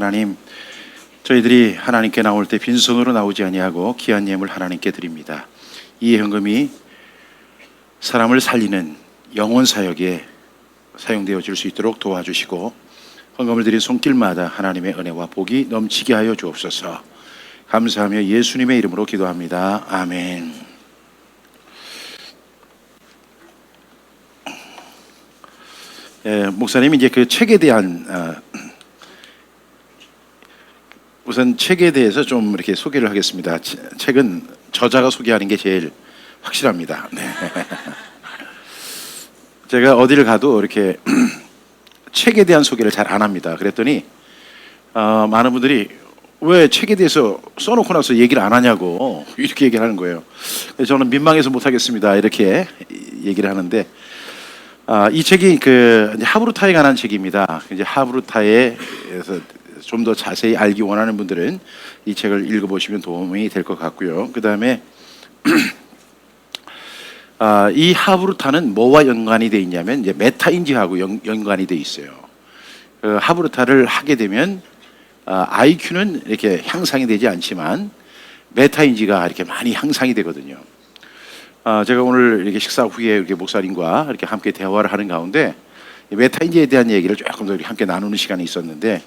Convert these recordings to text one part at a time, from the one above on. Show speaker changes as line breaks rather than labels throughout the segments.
하나님, 저희들이 하나님께 나올 때 빈손으로 나오지 아니하고 귀한 예물 하나님께 드립니다. 이 현금이 사람을 살리는 영혼 사역에 사용되어질 수 있도록 도와주시고, 헌금을 드린 손길마다 하나님의 은혜와 복이 넘치게 하여 주옵소서. 감사하며 예수님의 이름으로 기도합니다. 아멘. 목사님이 이제 그 책에 대한 우선 책에 대해서 좀 이렇게 소개를 하겠습니다. 책은 저자가 소개하는 게 제일 확실합니다. 네. 제가 어디를 가도 이렇게 책에 대한 소개를 잘 안 합니다. 그랬더니 많은 분들이 왜 책에 대해서 써놓고 나서 얘기를 안 하냐고 이렇게 얘기를 하는 거예요. 그래서 저는 민망해서 못 하겠습니다 이렇게 얘기를 하는데, 이 책이 그 하브루타에 관한 책입니다. 이제 하브루타에서 좀 더 자세히 알기 원하는 분들은 이 책을 읽어보시면 도움이 될 것 같고요. 그 다음에 이 하브루타는 뭐와 연관이 되어 있냐면 이제 메타인지하고 연관이 되어 있어요. 그 하브루타를 하게 되면 IQ는 이렇게 향상이 되지 않지만 메타인지가 이렇게 많이 향상이 되거든요. 제가 오늘 이렇게 식사 후에 이렇게 목사님과 이렇게 함께 대화를 하는 가운데 메타인지에 대한 얘기를 조금 더 이렇게 함께 나누는 시간이 있었는데,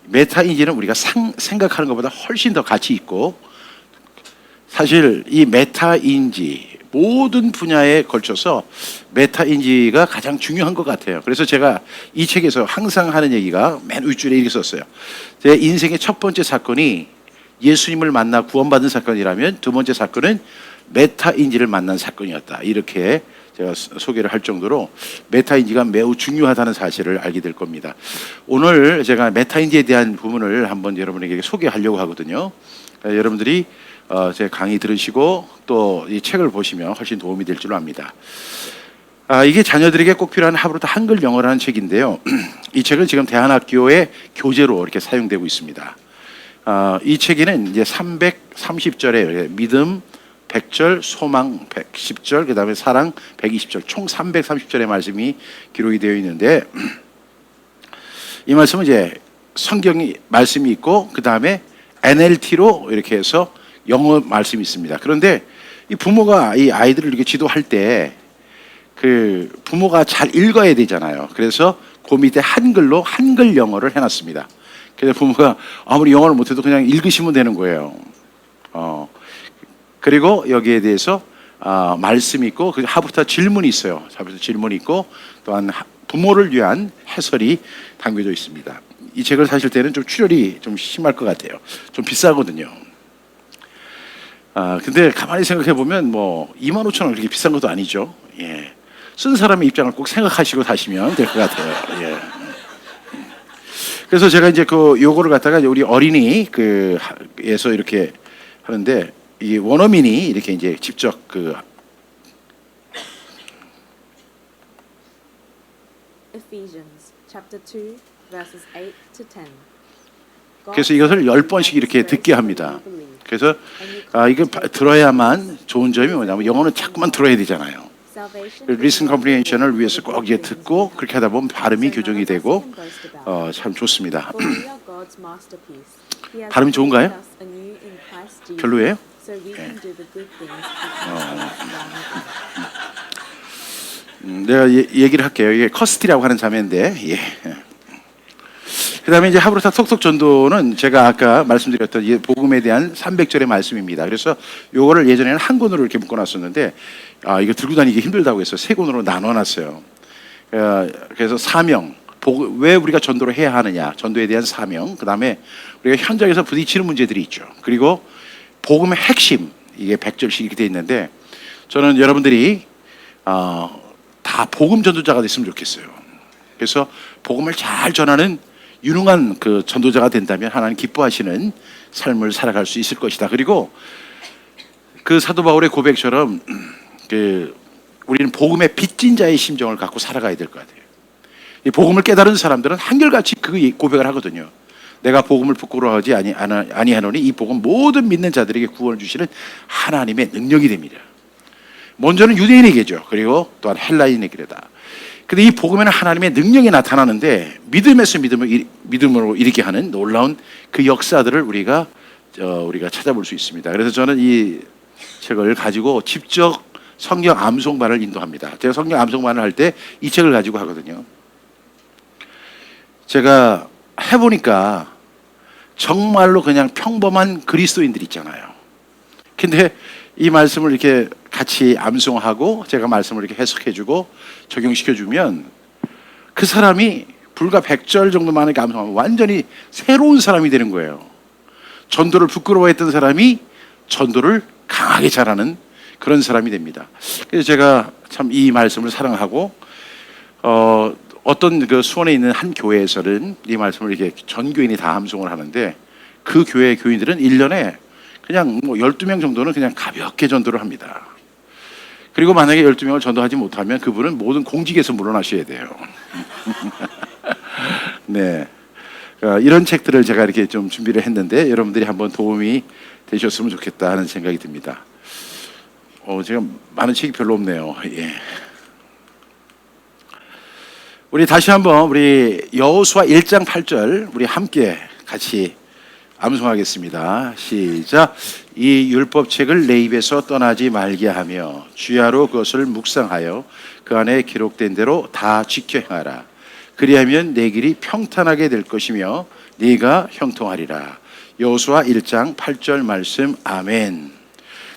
메타인지는 우리가 생각하는 것보다 훨씬 더 가치 있고, 사실 이 메타인지 모든 분야에 걸쳐서 메타인지가 가장 중요한 것 같아요. 그래서 제가 이 책에서 항상 하는 얘기가 맨 윗줄에 이렇게 썼어요. 제 인생의 첫 번째 사건이 예수님을 만나 구원받은 사건이라면 두 번째 사건은 메타인지를 만난 사건이었다. 이렇게 제가 소개를 할 정도로 메타인지가 매우 중요하다는 사실을 알게 될 겁니다. 오늘 제가 메타인지에 대한 부분을 한번 여러분에게 소개하려고 하거든요. 여러분들이 제 강의 들으시고 또 이 책을 보시면 훨씬 도움이 될 줄 압니다. 이게 자녀들에게 꼭 필요한 하브루타 한글 영어라는 책인데요. 이 책은 지금 대한학교의 교재로 이렇게 사용되고 있습니다. 이 책에는 이제 330절의 믿음 100절, 소망 110절, 그 다음에 사랑 120절, 총 330절의 말씀이 기록이 되어 있는데, 이 말씀은 이제 성경이 말씀이 있고 그 다음에 NLT로 이렇게 해서 영어 말씀이 있습니다. 그런데 이 부모가 이 아이들을 이렇게 지도할 때 그 부모가 잘 읽어야 되잖아요. 그래서 그 밑에 한글로 한글 영어를 해놨습니다. 그래서 부모가 아무리 영어를 못해도 그냥 읽으시면 되는 거예요. 그리고 여기에 대해서 말씀이 있고 그 하부터 질문이 있어요. 하부터 질문이 있고 또한 부모를 위한 해설이 담겨져 있습니다. 이 책을 사실 때는 좀 출혈이 좀 심할 것 같아요. 좀 비싸거든요. 근데 가만히 생각해 보면 뭐 25,000원 그렇게 비싼 것도 아니죠. 예. 쓴 사람의 입장을 꼭 생각하시고 다시면 될 것 같아요. 예. 그래서 제가 이제 요거를 갖다가 우리 어린이 에서 이렇게 하는데, 이 원어민이 이렇게 이제 직접
Ephesians chapter 2 verses 8 to 10.
그래서 이것을 10번씩 이렇게 듣게 합니다. 그래서 이거 들어야만 좋은 점이 뭐냐면 영어는 자꾸만 들어야 되잖아요. 리슨 컴프리hension을 위해서 꼭 이제 듣고 그렇게 하다 보면 발음이 교정이 되고 참 좋습니다. 발음이 좋은가요? 별로예요? 네. 내가 얘기를 할게요. 이게 커스티라고 하는 자매인데, 예. 그 다음에 이제 하브루타 속속 전도는 제가 아까 말씀드렸던 이 복음에 대한 300절의 말씀입니다. 그래서 요거를 예전에는 한 권으로 이렇게 묶어놨었는데, 이거 들고 다니기 힘들다고 해서 세 권으로 나눠놨어요. 그래서 사명, 왜 우리가 전도를 해야 하느냐, 전도에 대한 사명, 그 다음에 우리가 현장에서 부딪히는 문제들이 있죠. 그리고 복음의 핵심, 이게 100절씩 이렇게 돼 있는데, 저는 여러분들이 다 복음 전도자가 됐으면 좋겠어요. 그래서 복음을 잘 전하는 유능한 그 전도자가 된다면 하나님 기뻐하시는 삶을 살아갈 수 있을 것이다. 그리고 그 사도 바울의 고백처럼 우리는 복음의 빚진 자의 심정을 갖고 살아가야 될 것 같아요. 이 복음을 깨달은 사람들은 한결같이 그 고백을 하거든요. 내가 복음을 부끄러워하지 아니하노니 이 복음 모든 믿는 자들에게 구원을 주시는 하나님의 능력이 됩니다. 먼저는 유대인에게죠. 그리고 또한 헬라인에게다. 근데 이 복음에는 하나님의 능력이 나타나는데 믿음에서 믿음으로 이르게 하는 놀라운 그 역사들을 우리가 찾아볼 수 있습니다. 그래서 저는 이 책을 가지고 직접 성경 암송반을 인도합니다. 제가 성경 암송반을 할 때 이 책을 가지고 하거든요. 제가 해보니까 정말로 그냥 평범한 그리스도인들 있잖아요. 근데 이 말씀을 이렇게 같이 암송하고 제가 말씀을 이렇게 해석해주고 적용시켜주면 그 사람이 불과 100절 정도만 이렇게 암송하면 완전히 새로운 사람이 되는 거예요. 전도를 부끄러워했던 사람이 전도를 강하게 잘하는 그런 사람이 됩니다. 그래서 제가 참 이 말씀을 사랑하고 어떤 그 수원에 있는 한 교회에서는 이 말씀을 이렇게 전 교인이 다 암송을 하는데 그 교회 교인들은 1년에 그냥 뭐 12명 정도는 그냥 가볍게 전도를 합니다. 그리고 만약에 12명을 전도하지 못하면 그분은 모든 공직에서 물러나셔야 돼요. 네. 이런 책들을 제가 이렇게 좀 준비를 했는데 여러분들이 한번 도움이 되셨으면 좋겠다 하는 생각이 듭니다. 제가 많은 책이 별로 없네요. 예. 우리 다시 한번 우리 여호수아 1장 8절 우리 함께 같이 암송하겠습니다. 시작. 이 율법책을 내 입에서 떠나지 말게 하며 주야로 그것을 묵상하여 그 안에 기록된 대로 다 지켜 행하라. 그리하면 내 길이 평탄하게 될 것이며 네가 형통하리라. 여호수아 1장 8절 말씀. 아멘.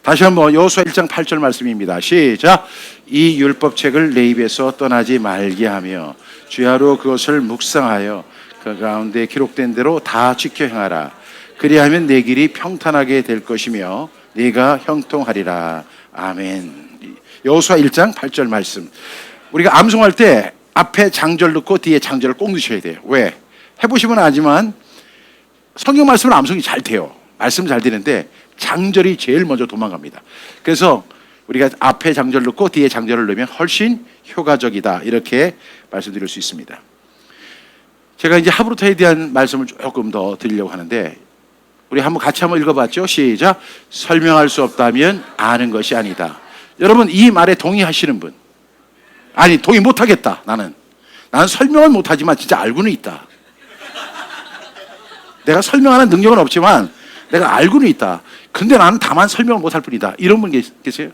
다시 한번 여호수아 1장 8절 말씀입니다. 시작. 이 율법책을 내 입에서 떠나지 말게 하며 주야로 그것을 묵상하여 그 가운데 기록된 대로 다 지켜 행하라. 그리하면 내 길이 평탄하게 될 것이며 네가 형통하리라. 아멘. 여호수아 1장 8절 말씀. 우리가 암송할 때 앞에 장절 넣고 뒤에 장절을 꼭 넣으셔야 돼요. 왜? 해보시면 알지만 성경 말씀은 암송이 잘 돼요. 말씀 잘 되는데 장절이 제일 먼저 도망갑니다. 그래서 우리가 앞에 장절 넣고 뒤에 장절을 넣으면 훨씬 효과적이다, 이렇게 말씀드릴 수 있습니다. 제가 이제 하브루타에 대한 말씀을 조금 더 드리려고 하는데 우리 같이 한번 읽어봤죠? 시작. 설명할 수 없다면 아는 것이 아니다. 여러분 이 말에 동의하시는 분? 아니 동의 못하겠다. 나는 설명은 못하지만 진짜 알고는 있다. 내가 설명하는 능력은 없지만 내가 알고는 있다. 근데 나는 다만 설명을 못할 뿐이다. 이런 분 계세요?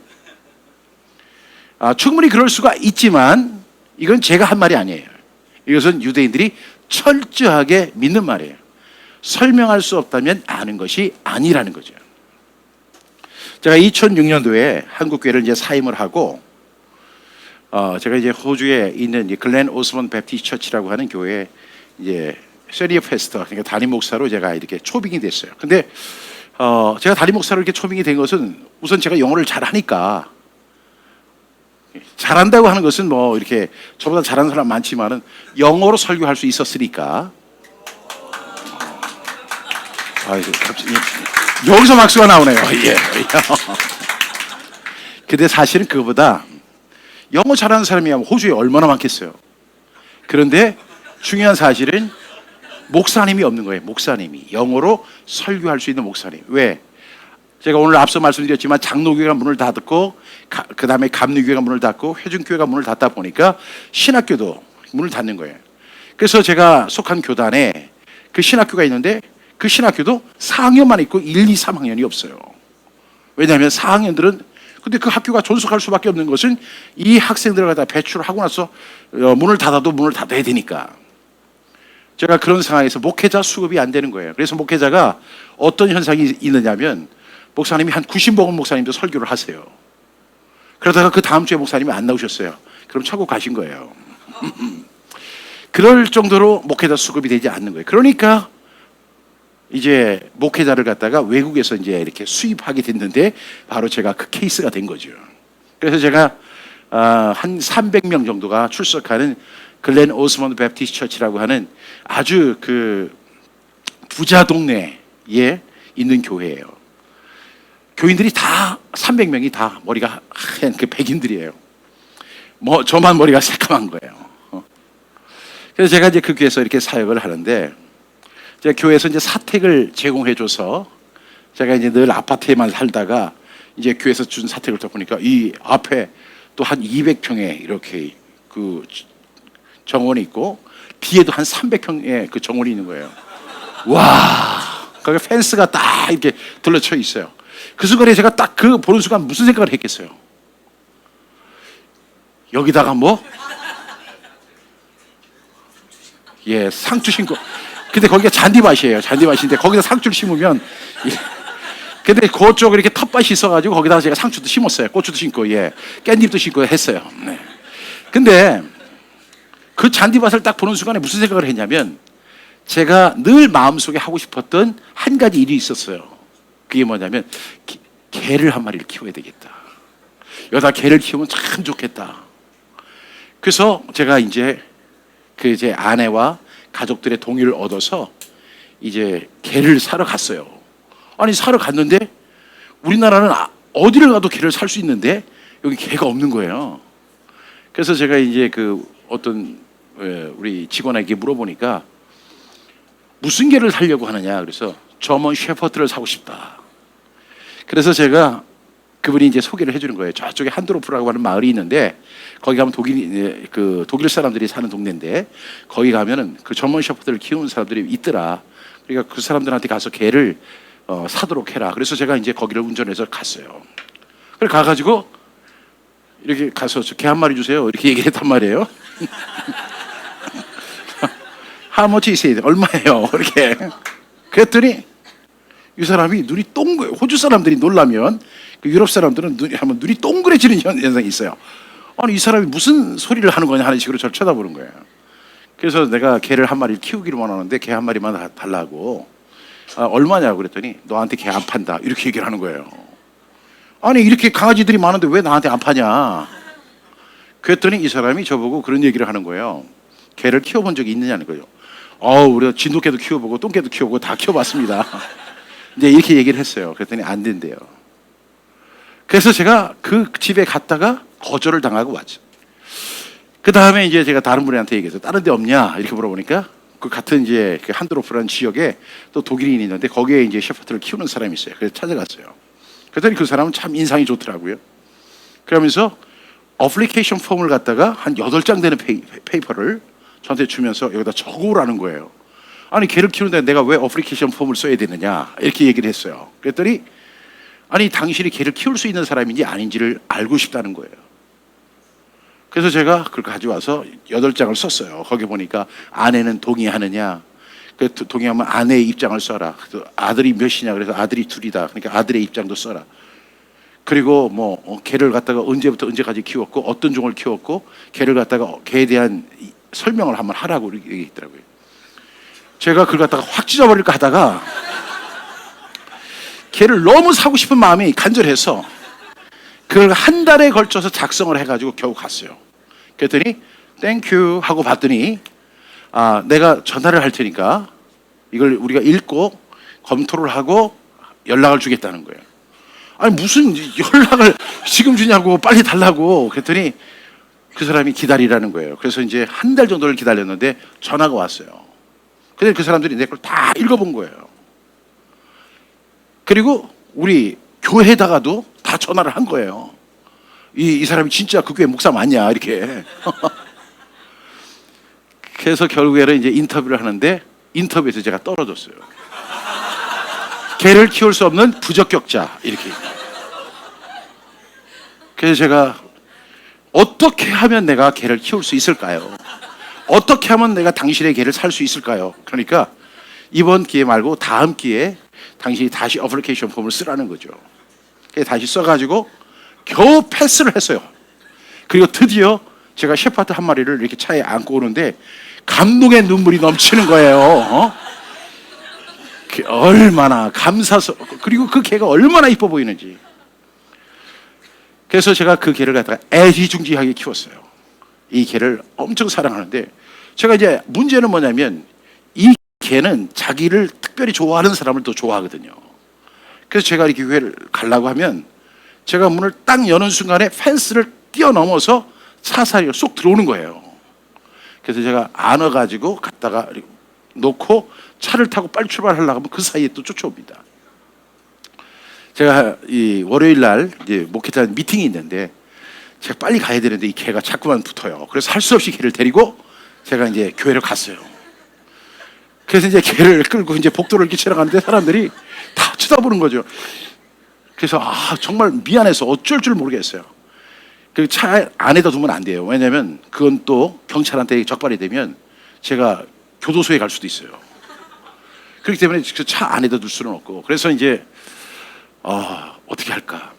충분히 그럴 수가 있지만 이건 제가 한 말이 아니에요. 이것은 유대인들이 철저하게 믿는 말이에요. 설명할 수 없다면 아는 것이 아니라는 거죠. 제가 2006년도에 한국교회를 이제 사임을 하고 제가 이제 호주에 있는 글렌 오스먼드 베프티스트 처치라고 하는 교회에 이제 세리어 패스터, 그러니까 담임 목사로 제가 이렇게 초빙이 됐어요. 근데 제가 담임 목사로 이렇게 초빙이 된 것은 우선 제가 영어를 잘하니까, 잘한다고 하는 것은 뭐 이렇게 저보다 잘하는 사람 많지만은 영어로 설교할 수 있었으니까. 갑자기 여기서 박수가 나오네요. 예. 근데 사실은 그거보다 영어 잘하는 사람이 호주에 얼마나 많겠어요. 그런데 중요한 사실은 목사님이 없는 거예요. 목사님이 영어로 설교할 수 있는 목사님. 왜? 제가 오늘 앞서 말씀드렸지만 장로교회가 문을 닫고 그 다음에 감리교회가 문을 닫고 회중교회가 문을 닫다 보니까 신학교도 문을 닫는 거예요. 그래서 제가 속한 교단에 그 신학교가 있는데 그 신학교도 4학년만 있고 1, 2, 3학년이 없어요. 왜냐하면 4학년들은 근데 그 학교가 존속할 수밖에 없는 것은 이 학생들을 갖다 배출을 하고 나서 문을 닫아도 문을 닫아야 되니까. 제가 그런 상황에서 목회자 수급이 안 되는 거예요. 그래서 목회자가 어떤 현상이 있느냐면 목사님이 한 90번 목사님도 설교를 하세요. 그러다가 그 다음 주에 목사님이 안 나오셨어요. 그럼 천국 가신 거예요. 그럴 정도로 목회자 수급이 되지 않는 거예요. 그러니까 이제 목회자를 갖다가 외국에서 이제 이렇게 수입하게 됐는데 바로 제가 그 케이스가 된 거죠. 그래서 제가 한 300명 정도가 출석하는 글렌 오스먼드 베프티스트 처치라고 하는 아주 그 부자 동네에 있는 교회예요. 교인들이 다 300명이 다 머리가 하얀 그 백인들이에요. 뭐 저만 머리가 새까만 거예요. 그래서 제가 이제 그 교회에서 이렇게 사역을 하는데 제가 교회에서 이제 사택을 제공해줘서 제가 이제 늘 아파트에만 살다가 이제 교회에서 준 사택을 더 보니까 이 앞에 또 한 200평에 이렇게 그 정원이 있고 뒤에도 한 300평의 그 정원이 있는 거예요. 와, 거기 펜스가 딱 이렇게 둘러쳐 있어요. 그 순간에 제가 딱 그 보는 순간 무슨 생각을 했겠어요? 여기다가 뭐? 예, 상추 심고. 근데 거기가 잔디밭이에요. 잔디밭인데 거기다 상추를 심으면. 근데 그쪽 이렇게 텃밭이 있어가지고 거기다가 제가 상추도 심었어요. 고추도 심고, 예, 깻잎도 심고 했어요. 네. 근데 그 잔디밭을 딱 보는 순간에 무슨 생각을 했냐면 제가 늘 마음속에 하고 싶었던 한 가지 일이 있었어요. 그게 뭐냐면 개를 한 마리를 키워야 되겠다. 여기다 개를 키우면 참 좋겠다. 그래서 제가 이제 그 제 아내와 가족들의 동의를 얻어서 이제 개를 사러 갔어요. 아니 사러 갔는데 우리나라는 어디를 가도 개를 살 수 있는데 여기 개가 없는 거예요. 그래서 제가 이제 그 어떤 우리 직원에게 물어보니까 무슨 개를 살려고 하느냐. 그래서 저먼 셰퍼드를 사고 싶다. 그래서 제가 그분이 이제 소개를 해주는 거예요. 저쪽에 한드로프라고 하는 마을이 있는데 거기 가면 독일 사람들이 사는 동네인데 거기 가면은 그 저먼 셰퍼드를 키우는 사람들이 있더라. 그러니까 그 사람들한테 가서 개를 사도록 해라. 그래서 제가 이제 거기를 운전해서 갔어요. 그래 가가지고 이렇게 가서 개 한 마리 주세요. 이렇게 얘기를 했단 말이에요. How much is it? 얼마예요? 이렇게. 그랬더니 이 사람이 눈이 동글, 호주 사람들이 놀라면 그 유럽 사람들은 눈이 동그래지는 현상이 있어요. 아니 이 사람이 무슨 소리를 하는 거냐 하는 식으로 저를 쳐다보는 거예요. 그래서 내가 개를 한 마리를 키우기를 원하는데 개 한 마리만 달라고. 얼마냐고 그랬더니 너한테 개 안 판다 이렇게 얘기를 하는 거예요. 아니 이렇게 강아지들이 많은데 왜 나한테 안 파냐. 그랬더니 이 사람이 저보고 그런 얘기를 하는 거예요. 개를 키워본 적이 있느냐는 거예요. 우리가 진돗개도 키워보고 똥개도 키워보고 다 키워봤습니다. 이제 이렇게 얘기를 했어요. 그랬더니 안 된대요. 그래서 제가 그 집에 갔다가 거절을 당하고 왔죠. 그 다음에 이제 제가 다른 분한테 얘기해서 다른 데 없냐 이렇게 물어보니까 그 같은 이제 그 한드로프라는 지역에 또 독일인이 있는데 거기에 이제 셰퍼드를 키우는 사람이 있어요. 그래서 찾아갔어요. 그랬더니 그 사람은 참 인상이 좋더라고요. 그러면서 어플리케이션 폼을 갖다가 한 8장 되는 페이퍼를 저한테 주면서 여기다 적어오라는 거예요. 아니 개를 키우는데 내가 왜 어플리케이션 폼을 써야 되느냐 이렇게 얘기를 했어요. 그랬더니 아니 당신이 개를 키울 수 있는 사람인지 아닌지를 알고 싶다는 거예요. 그래서 제가 그걸 가져와서 8장을 썼어요. 거기 보니까 아내는 동의하느냐. 그 동의하면 아내의 입장을 써라. 아들이 몇이냐 그래서 아들이 2이다. 그러니까 아들의 입장도 써라. 그리고 뭐 개를 갖다가 언제부터 언제까지 키웠고 어떤 종을 키웠고 개를 갖다가 개에 대한 설명을 한번 하라고 이렇게 얘기했더라고요. 제가 그걸 갖다가 확 찢어버릴까 하다가 개를 너무 사고 싶은 마음이 간절해서 그걸 한 달에 걸쳐서 작성을 해가지고 겨우 갔어요. 그랬더니 땡큐 하고 봤더니 내가 전화를 할 테니까 이걸 우리가 읽고 검토를 하고 연락을 주겠다는 거예요. 아니 무슨 연락을 지금 주냐고 빨리 달라고. 그랬더니 그 사람이 기다리라는 거예요. 그래서 이제 한 달 정도를 기다렸는데 전화가 왔어요. 근데 그 사람들이 내 걸 다 읽어본 거예요. 그리고 우리 교회에다가도 다 전화를 한 거예요. 이 사람이 진짜 그 교회 목사 맞냐 이렇게. 그래서 결국에는 이제 인터뷰를 하는데 인터뷰에서 제가 떨어졌어요. 개를 키울 수 없는 부적격자 이렇게. 그래서 제가 어떻게 하면 내가 개를 키울 수 있을까요? 어떻게 하면 내가 당신의 개를 살 수 있을까요? 그러니까 이번 기회 말고 다음 기회에 당신이 다시 어플리케이션 폼을 쓰라는 거죠. 그래서 다시 써가지고 겨우 패스를 했어요. 그리고 드디어 제가 셰퍼드 한 마리를 이렇게 차에 안고 오는데 감동의 눈물이 넘치는 거예요. 얼마나 감사서. 그리고 그 개가 얼마나 이뻐 보이는지. 그래서 제가 그 개를 갖다가 애지중지하게 키웠어요. 이 개를 엄청 사랑하는데 제가 이제 문제는 뭐냐면 이 개는 자기를 특별히 좋아하는 사람을 또 좋아하거든요. 그래서 제가 이렇게 교회를 가려고 하면 제가 문을 딱 여는 순간에 펜스를 뛰어넘어서 사사리가 쏙 들어오는 거예요. 그래서 제가 안아가지고 갔다가 놓고 차를 타고 빨리 출발하려고 하면 그 사이에 또 쫓아옵니다. 제가 이 월요일 날 이제 목회자 미팅이 있는데 제가 빨리 가야 되는데 이 개가 자꾸만 붙어요. 그래서 할 수 없이 개를 데리고 제가 이제 교회를 갔어요. 그래서 이제 개를 끌고 이제 복도를 이렇게 지나가는데 사람들이 다 쳐다보는 거죠. 그래서 정말 미안해서 어쩔 줄 모르겠어요. 그 차 안에다 두면 안 돼요. 왜냐하면 그건 또 경찰한테 적발이 되면 제가 교도소에 갈 수도 있어요. 그렇기 때문에 그 차 안에다 둘 수는 없고, 그래서 이제 어떻게 할까?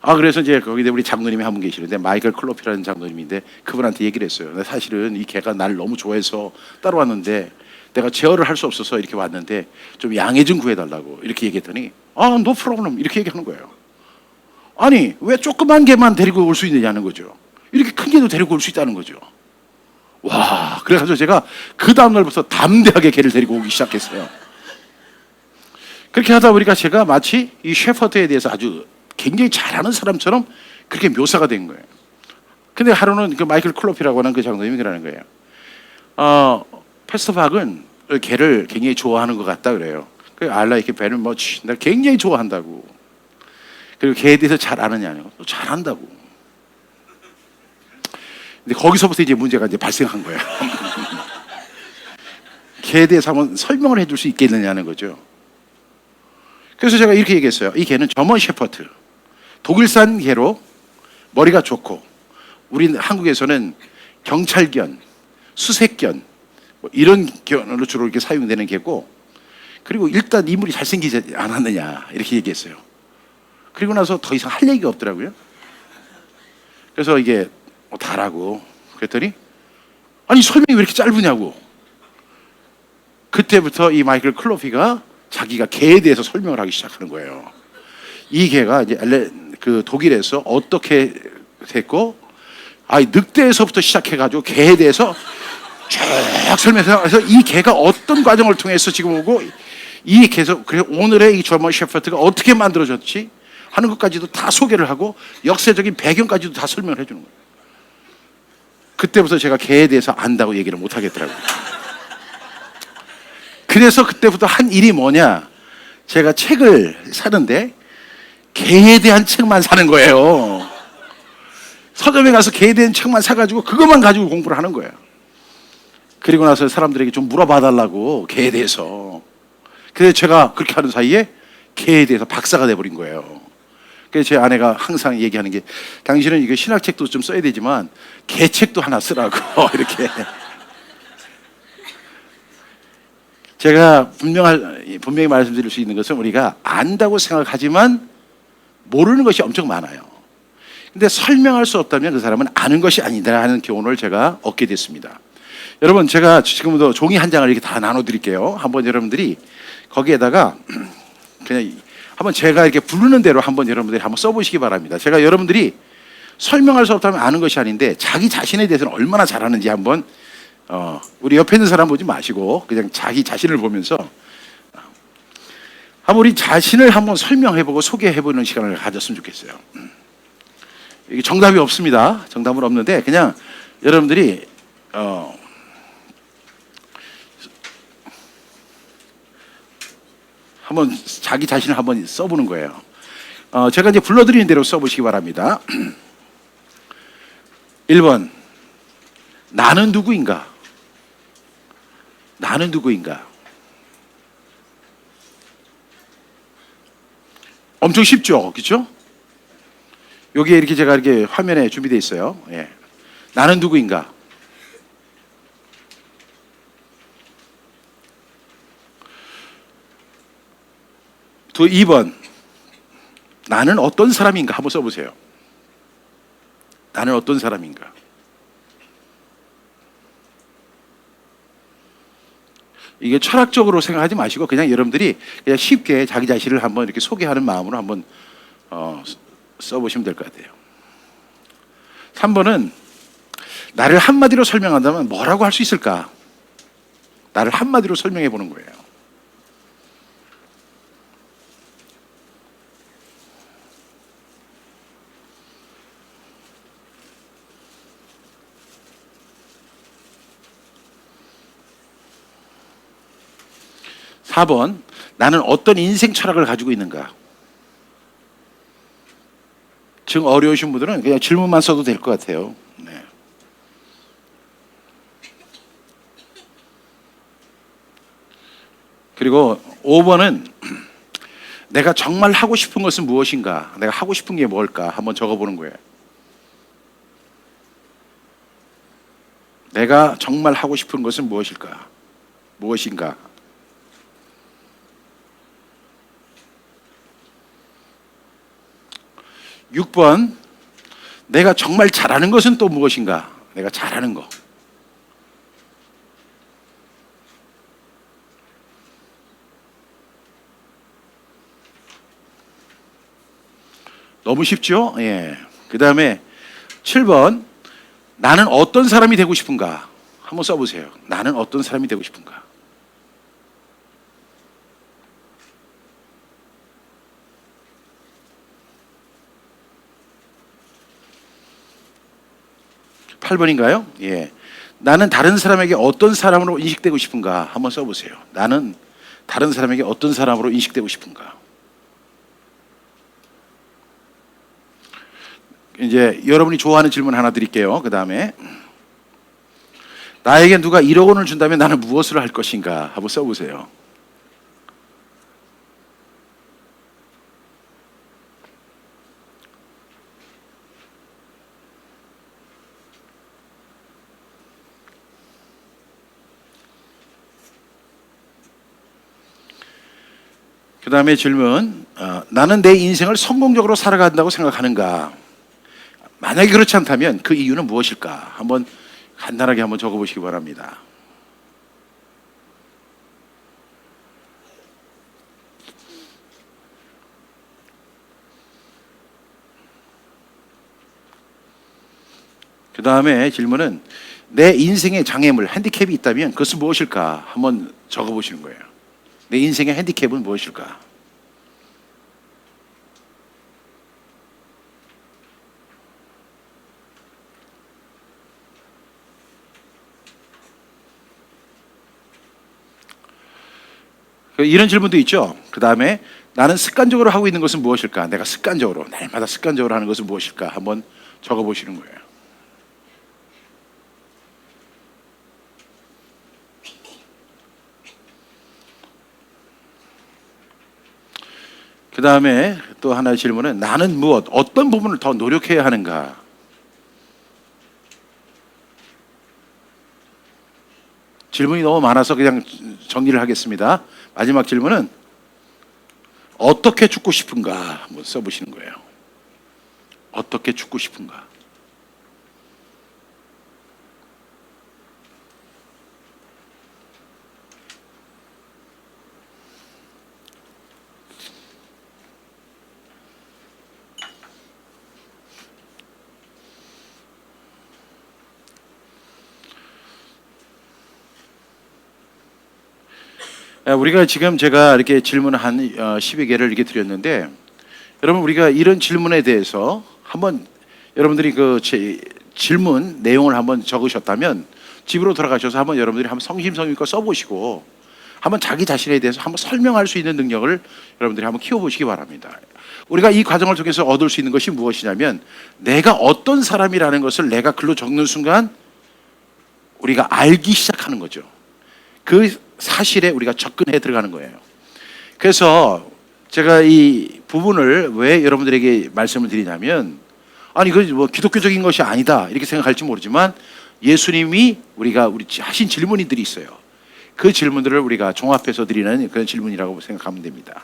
그래서 이제 거기에 우리 장로님이 한 분 계시는데, 마이클 클로피라는 장로님인데, 그분한테 얘기를 했어요. 사실은 이 개가 날 너무 좋아해서 따라왔는데 내가 제어를 할 수 없어서 이렇게 왔는데 좀 양해 좀 구해달라고 이렇게 얘기했더니 no problem 이렇게 얘기하는 거예요. 아니 왜 조그만 개만 데리고 올 수 있느냐는 거죠. 이렇게 큰 개도 데리고 올 수 있다는 거죠. 와, 그래가지고 제가 그 다음날부터 담대하게 개를 데리고 오기 시작했어요. 그렇게 하다 보니까 제가 마치 이 셰퍼드에 대해서 아주 굉장히 잘하는 사람처럼 그렇게 묘사가 된 거예요. 근데 하루는 그 마이클 클로피라고 하는 그 장로님이 그러는 거예요. 패스터 박은 개를 굉장히 좋아하는 것 같다 그래요. 그 I like very much. 나 굉장히 좋아한다고. 그리고 개에 대해서 잘 아느냐고. 잘한다고. 근데 거기서부터 이제 문제가 이제 발생한 거예요. 개에 대해서 한번 설명을 해줄 수 있겠느냐는 거죠. 그래서 제가 이렇게 얘기했어요. 이 개는 저먼 셰퍼드, 독일산 개로 머리가 좋고, 우리 한국에서는 경찰견, 수색견 뭐 이런 견으로 주로 이렇게 사용되는 개고, 그리고 일단 인물이 잘생기지 않았느냐 이렇게 얘기했어요. 그리고 나서 더 이상 할 얘기가 없더라고요. 그래서 이게 다라고 그랬더니 아니 설명이 왜 이렇게 짧으냐고. 그때부터 이 마이클 클로피가 자기가 개에 대해서 설명을 하기 시작하는 거예요. 이 개가 이제 그 독일에서 어떻게 됐고, 늑대에서부터 시작해가지고 개에 대해서 쭉 설명해서 이 개가 어떤 과정을 통해서 지금 오고, 이 개에서 그래서 오늘의 이 저먼 셰퍼드가 어떻게 만들어졌지 하는 것까지도 다 소개를 하고 역사적인 배경까지도 다 설명을 해주는 거예요. 그때부터 제가 개에 대해서 안다고 얘기를 못 하겠더라고요. 그래서 그때부터 한 일이 뭐냐, 제가 책을 사는데 개에 대한 책만 사는 거예요. 서점에 가서 개에 대한 책만 사가지고 그것만 가지고 공부를 하는 거예요. 그리고 나서 사람들에게 좀 물어봐 달라고 개에 대해서. 그래서 제가 그렇게 하는 사이에 개에 대해서 박사가 돼버린 거예요. 그래서 제 아내가 항상 얘기하는 게, 당신은 이거 신학책도 좀 써야 되지만 개책도 하나 쓰라고. 이렇게. 제가 분명히 말씀드릴 수 있는 것은, 우리가 안다고 생각하지만 모르는 것이 엄청 많아요. 근데 설명할 수 없다면 그 사람은 아는 것이 아니다 하는 교훈을 제가 얻게 됐습니다. 여러분, 제가 지금도 종이 한 장을 이렇게 다 나눠드릴게요. 한번 여러분들이 거기에다가 그냥 한번 제가 이렇게 부르는 대로 한번 여러분들이 한번 써보시기 바랍니다. 제가 여러분들이 설명할 수 없다면 아는 것이 아닌데 자기 자신에 대해서는 얼마나 잘하는지 한번 우리 옆에 있는 사람 보지 마시고 그냥 자기 자신을 보면서 한번 우리 자신을 한번 설명해보고 소개해보는 시간을 가졌으면 좋겠어요. 이게 정답이 없습니다. 정답은 없는데 그냥 여러분들이 한번 자기 자신을 한번 써보는 거예요. 제가 이제 불러드리는 대로 써보시기 바랍니다. 1번, 나는 누구인가? 나는 누구인가? 엄청 쉽죠? 그렇죠? 여기에 이렇게 제가 이렇게 화면에 준비되어 있어요. 예. 나는 누구인가? 또 2번, 나는 어떤 사람인가? 한번 써보세요. 나는 어떤 사람인가? 이게 철학적으로 생각하지 마시고 그냥 여러분들이 그냥 쉽게 자기 자신을 한번 이렇게 소개하는 마음으로 한번 써보시면 될 것 같아요. 3번은 나를 한마디로 설명한다면 뭐라고 할 수 있을까? 나를 한마디로 설명해 보는 거예요. 사 번, 나는 어떤 인생 철학을 가지고 있는가? 지금 어려우신 분들은 그냥 질문만 써도 될 것 같아요. 네. 그리고 5번은 내가 정말 하고 싶은 것은 무엇인가? 내가 하고 싶은 게 뭘까? 한번 적어보는 거예요. 내가 정말 하고 싶은 것은 무엇일까? 무엇인가? 6번, 내가 정말 잘하는 것은 또 무엇인가? 내가 잘하는 거. 너무 쉽죠? 예. 그 다음에 7번, 나는 어떤 사람이 되고 싶은가? 한번 써보세요. 나는 어떤 사람이 되고 싶은가? (8번인가요) 예. 나는 다른 사람에게 어떤 사람으로 인식되고 싶은가? 한번 써보세요. 나는 다른 사람에게 어떤 사람으로 인식되고 싶은가? 이제 여러분이 좋아하는 질문 하나 드릴게요. 그 다음에 나에게 누가 1억 원을 준다면 나는 무엇을 할 것인가? 한번 써보세요. 그 다음에 질문, 나는 내 인생을 성공적으로 살아간다고 생각하는가? 만약에 그렇지 않다면 그 이유는 무엇일까? 한번 간단하게 한번 적어보시기 바랍니다. 그 다음에 질문은 내 인생의 장애물, 핸디캡이 있다면 그것은 무엇일까? 한번 적어보시는 거예요. 내 인생의 핸디캡은 무엇일까? 이런 질문도 있죠. 그 다음에 나는 습관적으로 하고 있는 것은 무엇일까? 내가 습관적으로, 날마다 습관적으로 하는 것은 무엇일까? 한번 적어보시는 거예요. 그 다음에 또 하나의 질문은 나는 무엇, 어떤 부분을 더 노력해야 하는가? 질문이 너무 많아서 그냥 정리를 하겠습니다. 마지막 질문은 어떻게 죽고 싶은가? 한번 써보시는 거예요. 어떻게 죽고 싶은가? 우리가 지금 제가 이렇게 질문을 한 12개를 이렇게 드렸는데 여러분 우리가 이런 질문에 대해서 한번 여러분들이 그 질문 내용을 한번 적으셨다면 집으로 돌아가셔서 한번 여러분들이 한번 성심성의껏 써보시고 한번 자기 자신에 대해서 한번 설명할 수 있는 능력을 여러분들이 한번 키워보시기 바랍니다. 우리가 이 과정을 통해서 얻을 수 있는 것이 무엇이냐면 내가 어떤 사람이라는 것을 내가 글로 적는 순간 우리가 알기 시작하는 거죠. 그 사실에 우리가 접근해 들어가는 거예요. 그래서 제가 이 부분을 왜 여러분들에게 말씀을 드리냐면 아니 그 뭐 기독교적인 것이 아니다 이렇게 생각할지 모르지만 예수님이 우리가 하신 질문들이 있어요. 그 질문들을 우리가 종합해서 드리는 그런 질문이라고 생각하면 됩니다.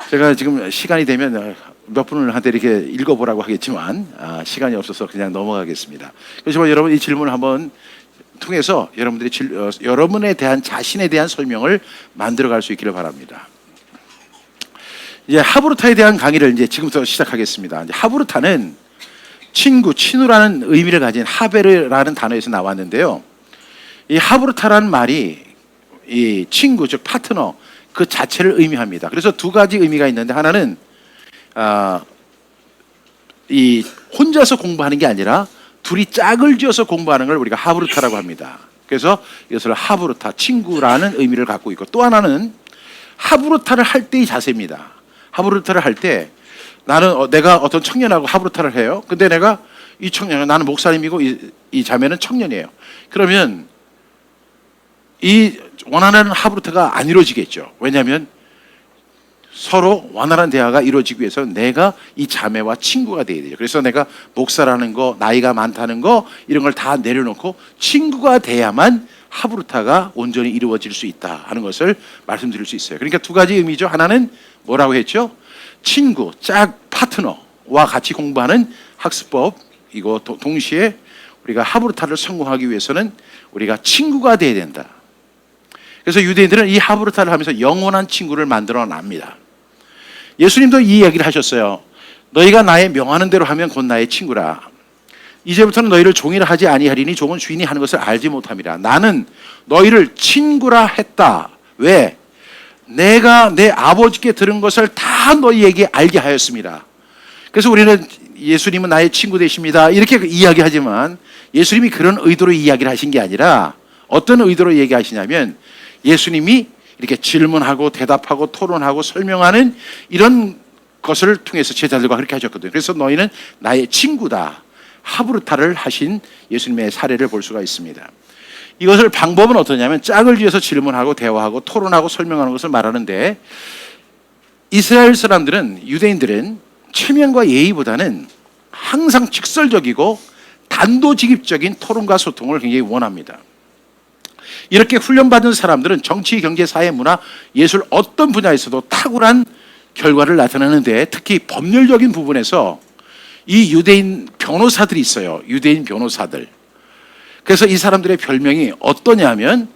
제가 지금 시간이 되면 몇 분을 한테 이렇게 읽어보라고 하겠지만 시간이 없어서 그냥 넘어가겠습니다. 그렇지만 여러분 이 질문을 한번 통해서 여러분들이 여러분에 대한 자신에 대한 설명을 만들어갈 수 있기를 바랍니다. 이제 하브루타에 대한 강의를 이제 지금부터 시작하겠습니다. 이제 하브루타는 친구, 친우라는 의미를 가진 하베르라는 단어에서 나왔는데요. 이 하브루타라는 말이 이 친구, 즉 파트너 그 자체를 의미합니다. 그래서 두 가지 의미가 있는데 하나는 이 혼자서 공부하는 게 아니라 둘이 짝을 지어서 공부하는 걸 우리가 하브루타라고 합니다. 그래서 이것을 하브루타, 친구라는 의미를 갖고 있고 또 하나는 하브루타를 할 때의 자세입니다. 하브루타를 할 때 나는 내가 어떤 청년하고 하브루타를 해요. 근데 내가 이 청년, 나는 목사님이고 이 자매는 청년이에요. 그러면 이 원하는 하브루타가 안 이루어지겠죠. 왜냐하면 서로 원활한 대화가 이루어지기 위해서 내가 이 자매와 친구가 돼야 되죠. 그래서 내가 목사라는 거, 나이가 많다는 거 이런 걸 다 내려놓고 친구가 돼야만 하브루타가 온전히 이루어질 수 있다 하는 것을 말씀드릴 수 있어요. 그러니까 두 가지 의미죠. 하나는 뭐라고 했죠? 친구, 짝, 파트너와 같이 공부하는 학습법. 이거 동시에 우리가 하브루타를 성공하기 위해서는 우리가 친구가 돼야 된다. 그래서 유대인들은 이 하브루타를 하면서 영원한 친구를 만들어 납니다. 예수님도 이 이야기를 하셨어요. 너희가 나의 명하는 대로 하면 곧 나의 친구라. 이제부터는 너희를 종이라 하지 아니하리니 종은 주인이 하는 것을 알지 못함이라. 나는 너희를 친구라 했다. 왜? 내가 내 아버지께 들은 것을 다 너희에게 알게 하였습니다. 그래서 우리는 예수님은 나의 친구 되십니다 이렇게 이야기하지만 예수님이 그런 의도로 이야기를 하신 게 아니라 어떤 의도로 얘기하시냐면 예수님이 이렇게 질문하고 대답하고 토론하고 설명하는 이런 것을 통해서 제자들과 그렇게 하셨거든요. 그래서 너희는 나의 친구다. 하브루타를 하신 예수님의 사례를 볼 수가 있습니다. 이것을 방법은 어떠냐면 짝을 지어서 질문하고 대화하고 토론하고 설명하는 것을 말하는데 이스라엘 사람들은 유대인들은 체면과 예의보다는 항상 직설적이고 단도직입적인 토론과 소통을 굉장히 원합니다. 이렇게 훈련받은 사람들은 정치, 경제, 사회, 문화, 예술 어떤 분야에서도 탁월한 결과를 나타내는데 특히 법률적인 부분에서 이 유대인 변호사들이 있어요. 유대인 변호사들. 그래서 이 사람들의 별명이 어떠냐면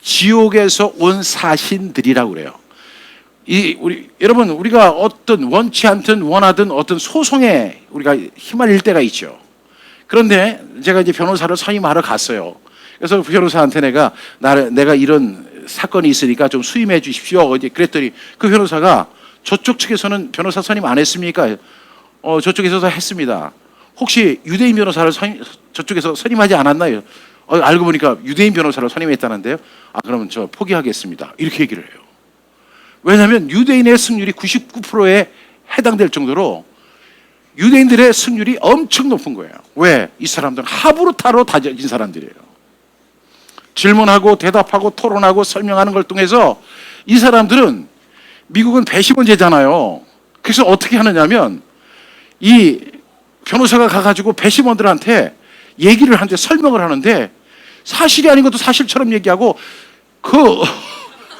지옥에서 온 사신들이라고 그래요. 여러분 우리가 어떤 원치 않든 원하든 어떤 소송에 우리가 휘말릴 때가 있죠. 그런데 제가 이제 변호사로 선임하러 갔어요. 그래서 변호사한테 내가 이런 사건이 있으니까 좀 수임해 주십시오. 이제 그랬더니 그 변호사가 저쪽 측에서는 변호사 선임 안 했습니까? 저쪽에서 했습니다. 혹시 유대인 변호사를 저쪽에서 선임하지 않았나요? 알고 보니까 유대인 변호사를 선임했다는데요. 그러면 저 포기하겠습니다. 이렇게 얘기를 해요. 왜냐하면 유대인의 승률이 99%에 해당될 정도로 유대인들의 승률이 엄청 높은 거예요. 왜? 이 사람들은 하브루타로 다져진 사람들이에요. 질문하고 대답하고 토론하고 설명하는 걸 통해서 이 사람들은 미국은 배심원제잖아요. 그래서 어떻게 하느냐면 이 변호사가 가가지고 배심원들한테 얘기를 하는데 설명을 하는데 사실이 아닌 것도 사실처럼 얘기하고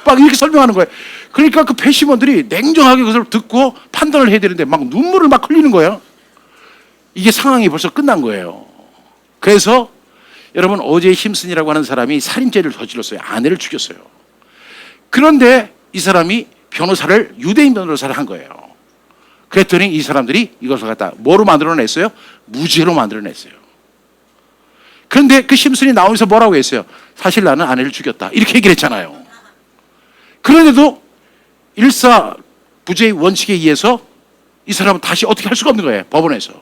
막 이렇게 설명하는 거예요. 그러니까 그 배심원들이 냉정하게 그것을 듣고 판단을 해야 되는데 막 눈물을 막 흘리는 거예요. 이게 상황이 벌써 끝난 거예요. 그래서 여러분 오제이 심슨이라고 하는 사람이 살인죄를 저질렀어요. 아내를 죽였어요. 그런데 이 사람이 유대인 변호사를 한 거예요. 그랬더니 이 사람들이 이것을 갖다 뭐로 만들어냈어요? 무죄로 만들어냈어요. 그런데 그 심슨이 나오면서 뭐라고 했어요? 사실 나는 아내를 죽였다. 이렇게 얘기를 했잖아요. 그런데도 일사부재의 원칙에 의해서 이 사람은 다시 어떻게 할 수가 없는 거예요. 법원에서.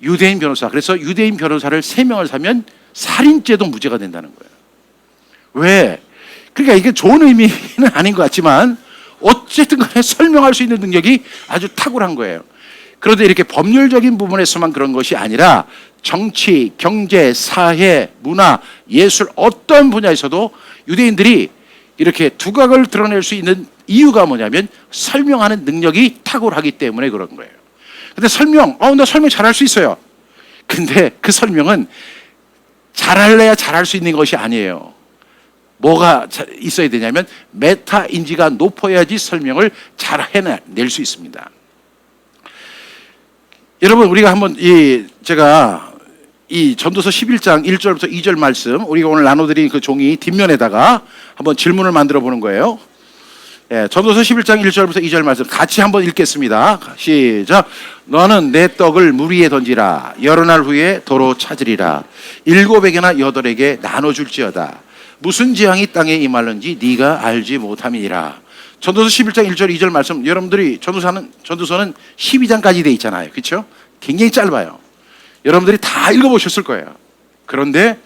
유대인 변호사. 그래서 유대인 변호사를 3명을 사면 살인죄도 무죄가 된다는 거예요. 왜? 그러니까 이게 좋은 의미는 아닌 것 같지만 어쨌든 간에 설명할 수 있는 능력이 아주 탁월한 거예요. 그런데 이렇게 법률적인 부분에서만 그런 것이 아니라 정치, 경제, 사회, 문화, 예술 어떤 분야에서도 유대인들이 이렇게 두각을 드러낼 수 있는 이유가 뭐냐면 설명하는 능력이 탁월하기 때문에 그런 거예요. 근데 나 설명 잘할 수 있어요. 근데 그 설명은 잘할래야 잘할 수 있는 것이 아니에요. 뭐가 있어야 되냐면 메타 인지가 높아야지 설명을 잘 해낼 수 있습니다. 여러분 우리가 한번 제가 이 전도서 11장 1절부터 2절 말씀 우리가 오늘 나눠드린 그 종이 뒷면에다가 한번 질문을 만들어 보는 거예요. 전도서 11장 1절부터 2절 말씀 같이 한번 읽겠습니다. 시작. 너는 내 떡을 물 위에 던지라. 여러 날 후에 도로 찾으리라. 7에게나 8에게 나눠줄지어다. 무슨 재앙이 땅에 임할는지 네가 알지 못함이니라. 전도서 11장 1절 2절 말씀 여러분들이 전도서는 12장까지 돼 있잖아요. 그렇죠? 굉장히 짧아요. 여러분들이 다 읽어보셨을 거예요. 그런데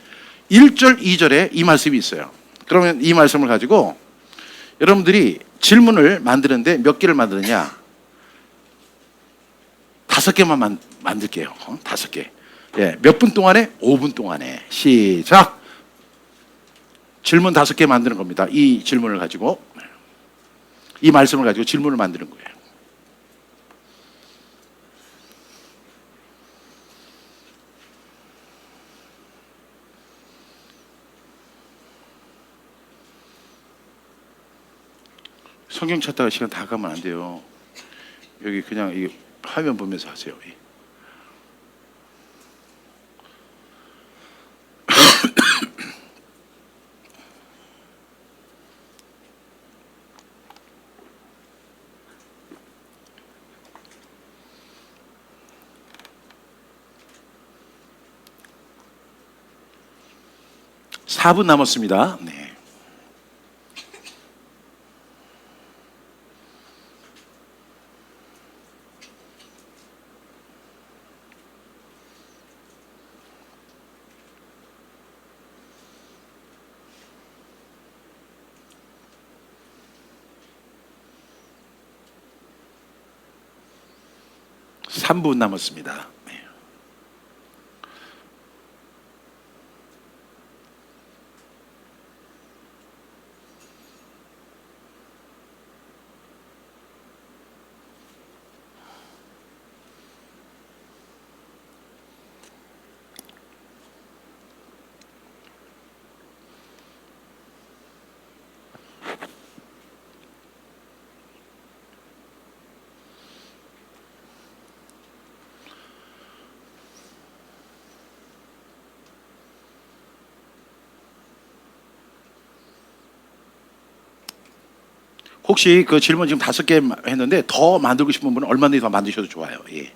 1절 2절에 이 말씀이 있어요. 그러면 이 말씀을 가지고 여러분들이 질문을 만드는데 몇 개를 만드느냐? 5개만 만들게요. 5개. 몇 분 동안에? 5분 동안에. 시작. 질문 5개 만드는 겁니다. 이 질문을 가지고, 이 말씀을 가지고 질문을 만드는 거예요. 성경 찾다가 시간 다 가면 안 돼요. 여기 그냥 이 화면 보면서 하세요. 4분 남았습니다. 네. 삼 분 남았습니다. 네. 혹시 그 질문 지금 5개 했는데 더 만들고 싶은 분은 얼마든지 더 만드셔도 좋아요. 예.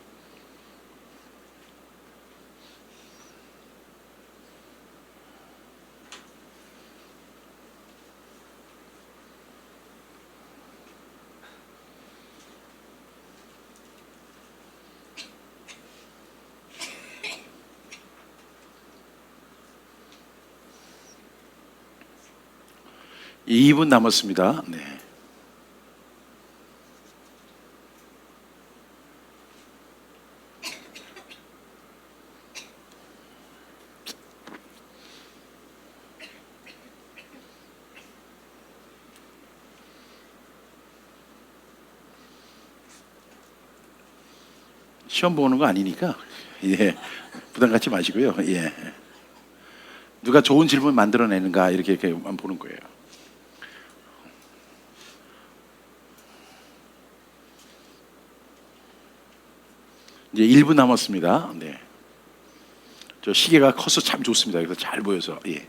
이 2분 남았습니다. 네. 시험 보는 거 아니니까 예. 부담 갖지 마시고요. 예. 누가 좋은 질문 만들어내는가 이렇게만 보는 거예요. 이제 1분 남았습니다. 네. 저 시계가 커서 참 좋습니다. 그래서 잘 보여서. 예.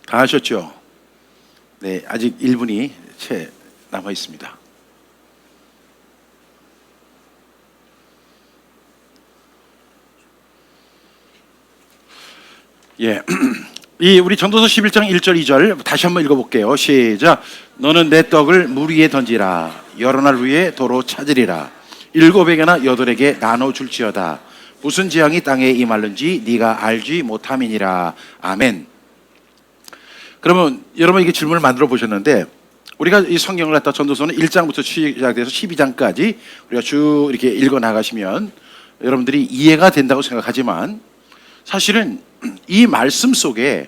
다 하셨죠? 네, 아직 1분이 채 남아 있습니다. 예. 이 우리 전도서 11장 1절 2절 다시 한번 읽어볼게요. 시작. 너는 내 떡을 물 위에 던지라. 여러 날 후에 도로 찾으리라. 7에게나 8에게 나눠 줄지어다. 무슨 재앙이 땅에 임할는지 네가 알지 못함이니라. 아멘. 그러면 여러분 이게 질문을 만들어 보셨는데 우리가 이 성경을 갖다 전도서는 1장부터 시작돼서 12장까지 우리가 쭉 이렇게 읽어 나가시면 여러분들이 이해가 된다고 생각하지만 사실은 이 말씀 속에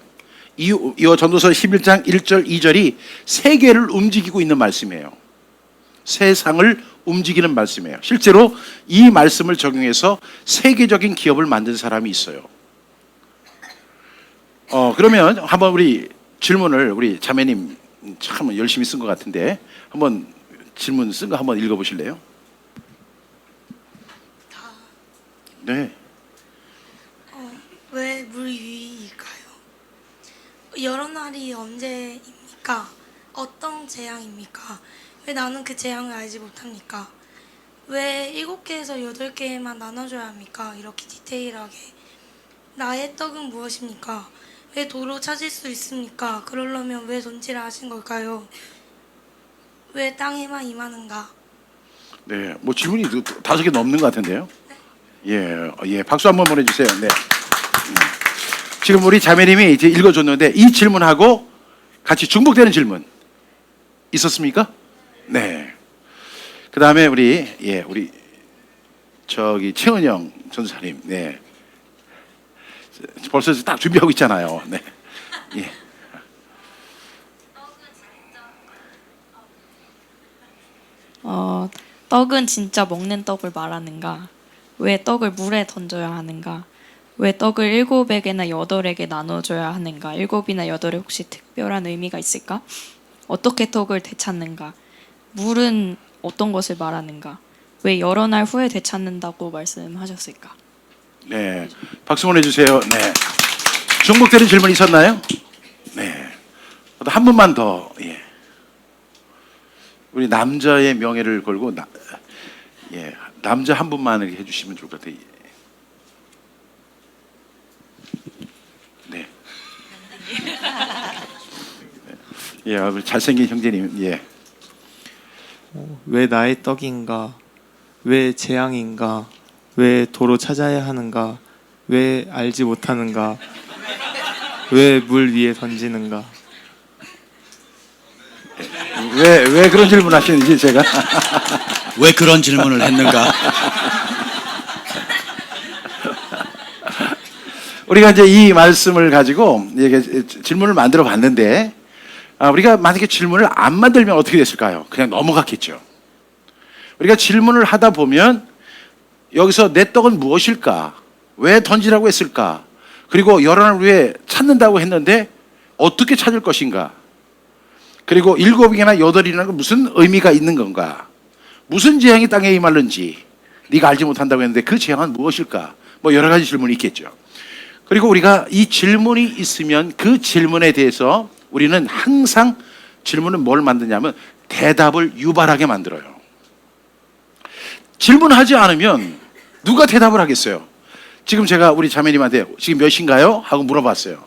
이 전도서 11장 1절 2절이 세계를 움직이고 있는 말씀이에요. 세상을 움직이는 말씀이에요. 실제로 이 말씀을 적용해서 세계적인 기업을 만든 사람이 있어요. 그러면 한번 우리 질문을 우리 자매님 참 열심히 쓴 것 같은데 한번 질문 쓴 거 한번 읽어보실래요? 네.
왜 물 위일까요? 여러 날이 언제입니까? 어떤 재앙입니까? 왜 나는 그 재앙을 알지 못합니까? 왜 7개에서 8개만 나눠줘야 합니까? 이렇게 디테일하게 나의 떡은 무엇입니까? 왜 도로 찾을 수 있습니까? 그러려면 왜 던지라 하신 걸까요? 왜 땅에만 임하는가?
네, 뭐 질문이 5개 넘는 것 같은데요. 예, 박수 한번 보내주세요. 네. 지금 우리 자매님이 이제 읽어줬는데 이 질문하고 같이 중복되는 질문 있었습니까? 네. 그 다음에 우리 저기 최은영 전사님, 네. 벌써 딱 준비하고 있잖아요. 네. 예.
떡은 진짜 먹는 떡을 말하는가? 왜 떡을 물에 던져야 하는가? 왜 떡을 7에게나 8에게 나눠줘야 하는가? 7이나 8에 혹시 특별한 의미가 있을까? 어떻게 떡을 되찾는가? 물은 어떤 것을 말하는가? 왜 여러 날 후에 되찾는다고 말씀하셨을까?
네, 박수 보내주세요. 네. 중복되는 질문 있었나요? 네. 한 분만 더. 예. 우리 남자의 명예를 걸고 남자 한 분만 이렇게 해주시면 좋을 것 같아요. 네. 예, 우리 잘생긴 형제님. 예.
왜 나의 떡인가? 왜 재앙인가? 왜 도로 찾아야 하는가? 왜 알지 못하는가? 왜 물 위에 던지는가?
왜 그런 질문 하시는지 제가
왜 그런 질문을 했는가?
우리가 이제 이 말씀을 가지고 이게 질문을 만들어 봤는데 우리가 만약에 질문을 안 만들면 어떻게 됐을까요? 그냥 넘어갔겠죠. 우리가 질문을 하다 보면 여기서 내 떡은 무엇일까? 왜 던지라고 했을까? 그리고 여러 날 후에 찾는다고 했는데 어떻게 찾을 것인가? 그리고 7이나 8이라는 건 무슨 의미가 있는 건가? 무슨 재앙이 땅에 임할는지 네가 알지 못한다고 했는데 그 재앙은 무엇일까? 뭐 여러 가지 질문이 있겠죠. 그리고 우리가 이 질문이 있으면 그 질문에 대해서 우리는 항상 질문은 뭘 만드냐면 대답을 유발하게 만들어요. 질문하지 않으면 누가 대답을 하겠어요? 지금 제가 우리 자매님한테 지금 몇 시인가요? 하고 물어봤어요.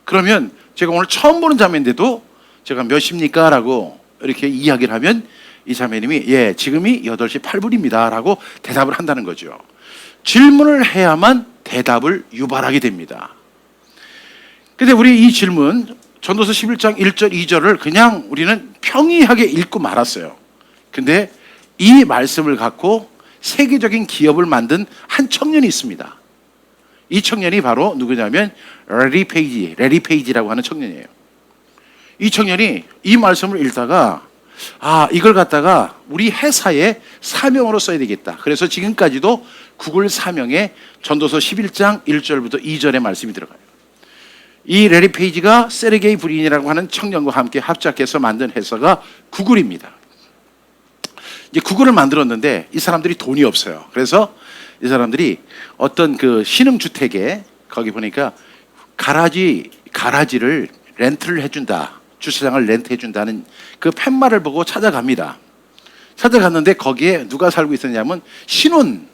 그러면 제가 오늘 처음 보는 자매인데도 제가 몇 시입니까? 라고 이렇게 이야기를 하면 이 자매님이 예, 지금이 8시 8분입니다. 라고 대답을 한다는 거죠. 질문을 해야만 대답을 유발하게 됩니다. 근데 우리 이 질문 전도서 11장 1절 2절을 그냥 우리는 평이하게 읽고 말았어요. 근데 이 말씀을 갖고 세계적인 기업을 만든 한 청년이 있습니다. 이 청년이 바로 누구냐면 레리 페이지라고 하는 청년이에요. 이 청년이 이 말씀을 읽다가 이걸 갖다가 우리 회사의 사명으로 써야 되겠다. 그래서 지금까지도 구글 사명에 전도서 11장 1절부터 2절의 말씀이 들어가요. 이 레리 페이지가 세르게이 브린이라고 하는 청년과 함께 합작해서 만든 회사가 구글입니다. 이제 구글을 만들었는데 이 사람들이 돈이 없어요. 그래서 이 사람들이 어떤 그 신흥주택에 거기 보니까 가라지를 렌트를 해준다. 주차장을 렌트해준다는 그 팻말을 보고 찾아갑니다. 찾아갔는데 거기에 누가 살고 있었냐면 신혼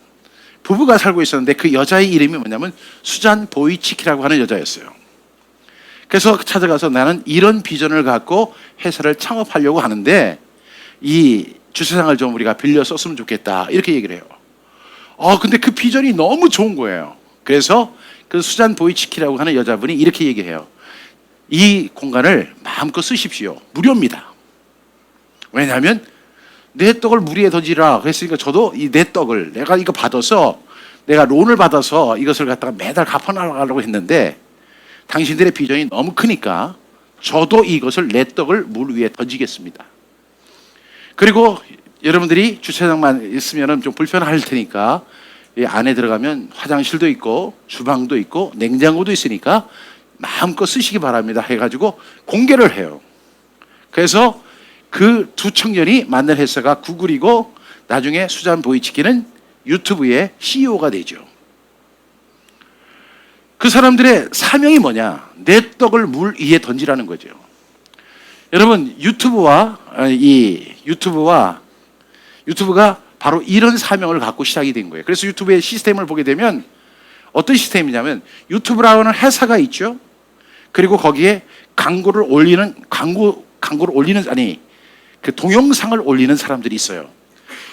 부부가 살고 있었는데 그 여자의 이름이 뭐냐면 수잔 보이치키라고 하는 여자였어요. 그래서 찾아가서 나는 이런 비전을 갖고 회사를 창업하려고 하는데 이 주차장을 좀 우리가 빌려 썼으면 좋겠다 이렇게 얘기를 해요. 근데 그 비전이 너무 좋은 거예요. 그래서 그 수잔 보이치키라고 하는 여자분이 이렇게 얘기해요. 이 공간을 마음껏 쓰십시오. 무료입니다. 왜냐하면 내 떡을 물 위에 던지라 그랬으니까 저도 이 내 떡을 내가 이거 받아서 내가 론을 받아서 이것을 갖다가 매달 갚아나가려고 했는데 당신들의 비전이 너무 크니까 저도 이것을 내 떡을 물 위에 던지겠습니다. 그리고 여러분들이 주차장만 있으면 좀 불편할 테니까 이 안에 들어가면 화장실도 있고 주방도 있고 냉장고도 있으니까 마음껏 쓰시기 바랍니다 해가지고 공개를 해요. 그래서 그 두 청년이 만든 회사가 구글이고 나중에 수잔 보이치키는 유튜브의 CEO가 되죠. 그 사람들의 사명이 뭐냐? 내 떡을 물 위에 던지라는 거죠. 여러분 유튜브가 바로 이런 사명을 갖고 시작이 된 거예요. 그래서 유튜브의 시스템을 보게 되면 어떤 시스템이냐면 유튜브라고 하는 회사가 있죠. 그리고 거기에 광고를 올리는 그 동영상을 올리는 사람들이 있어요.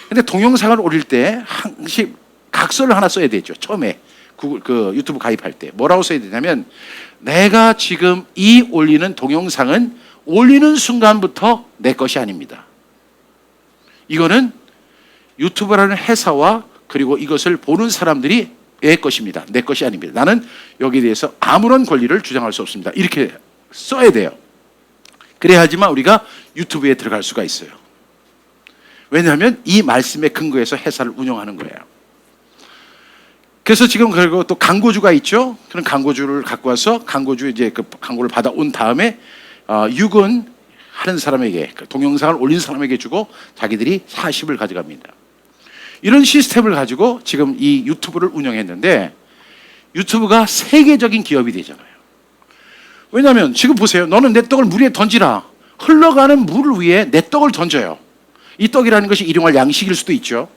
근데 동영상을 올릴 때 항상 각서를 하나 써야 되죠. 처음에 그 유튜브 가입할 때 뭐라고 써야 되냐면, 내가 지금 이 올리는 동영상은 올리는 순간부터 내 것이 아닙니다. 이거는 유튜브라는 회사와 그리고 이것을 보는 사람들이 내 것입니다. 내 것이 아닙니다. 나는 여기에 대해서 아무런 권리를 주장할 수 없습니다. 이렇게 써야 돼요. 그래야지만 우리가 유튜브에 들어갈 수가 있어요. 왜냐하면 이 말씀에 근거해서 회사를 운영하는 거예요. 그래서 지금 그리고 또 광고주가 있죠. 그런 광고주를 갖고 와서 광고주 이제 그 광고를 받아온 다음에 유건 하는 사람에게, 그 동영상을 올린 사람에게 주고 자기들이 40을 가져갑니다. 이런 시스템을 가지고 지금 이 유튜브를 운영했는데, 유튜브가 세계적인 기업이 되잖아요. 왜냐하면 지금 보세요. 너는 내 떡을 물 위에 던지라. 흘러가는 물 위에 내 떡을 던져요. 이 떡이라는 것이 일용할 양식일 수도 있죠.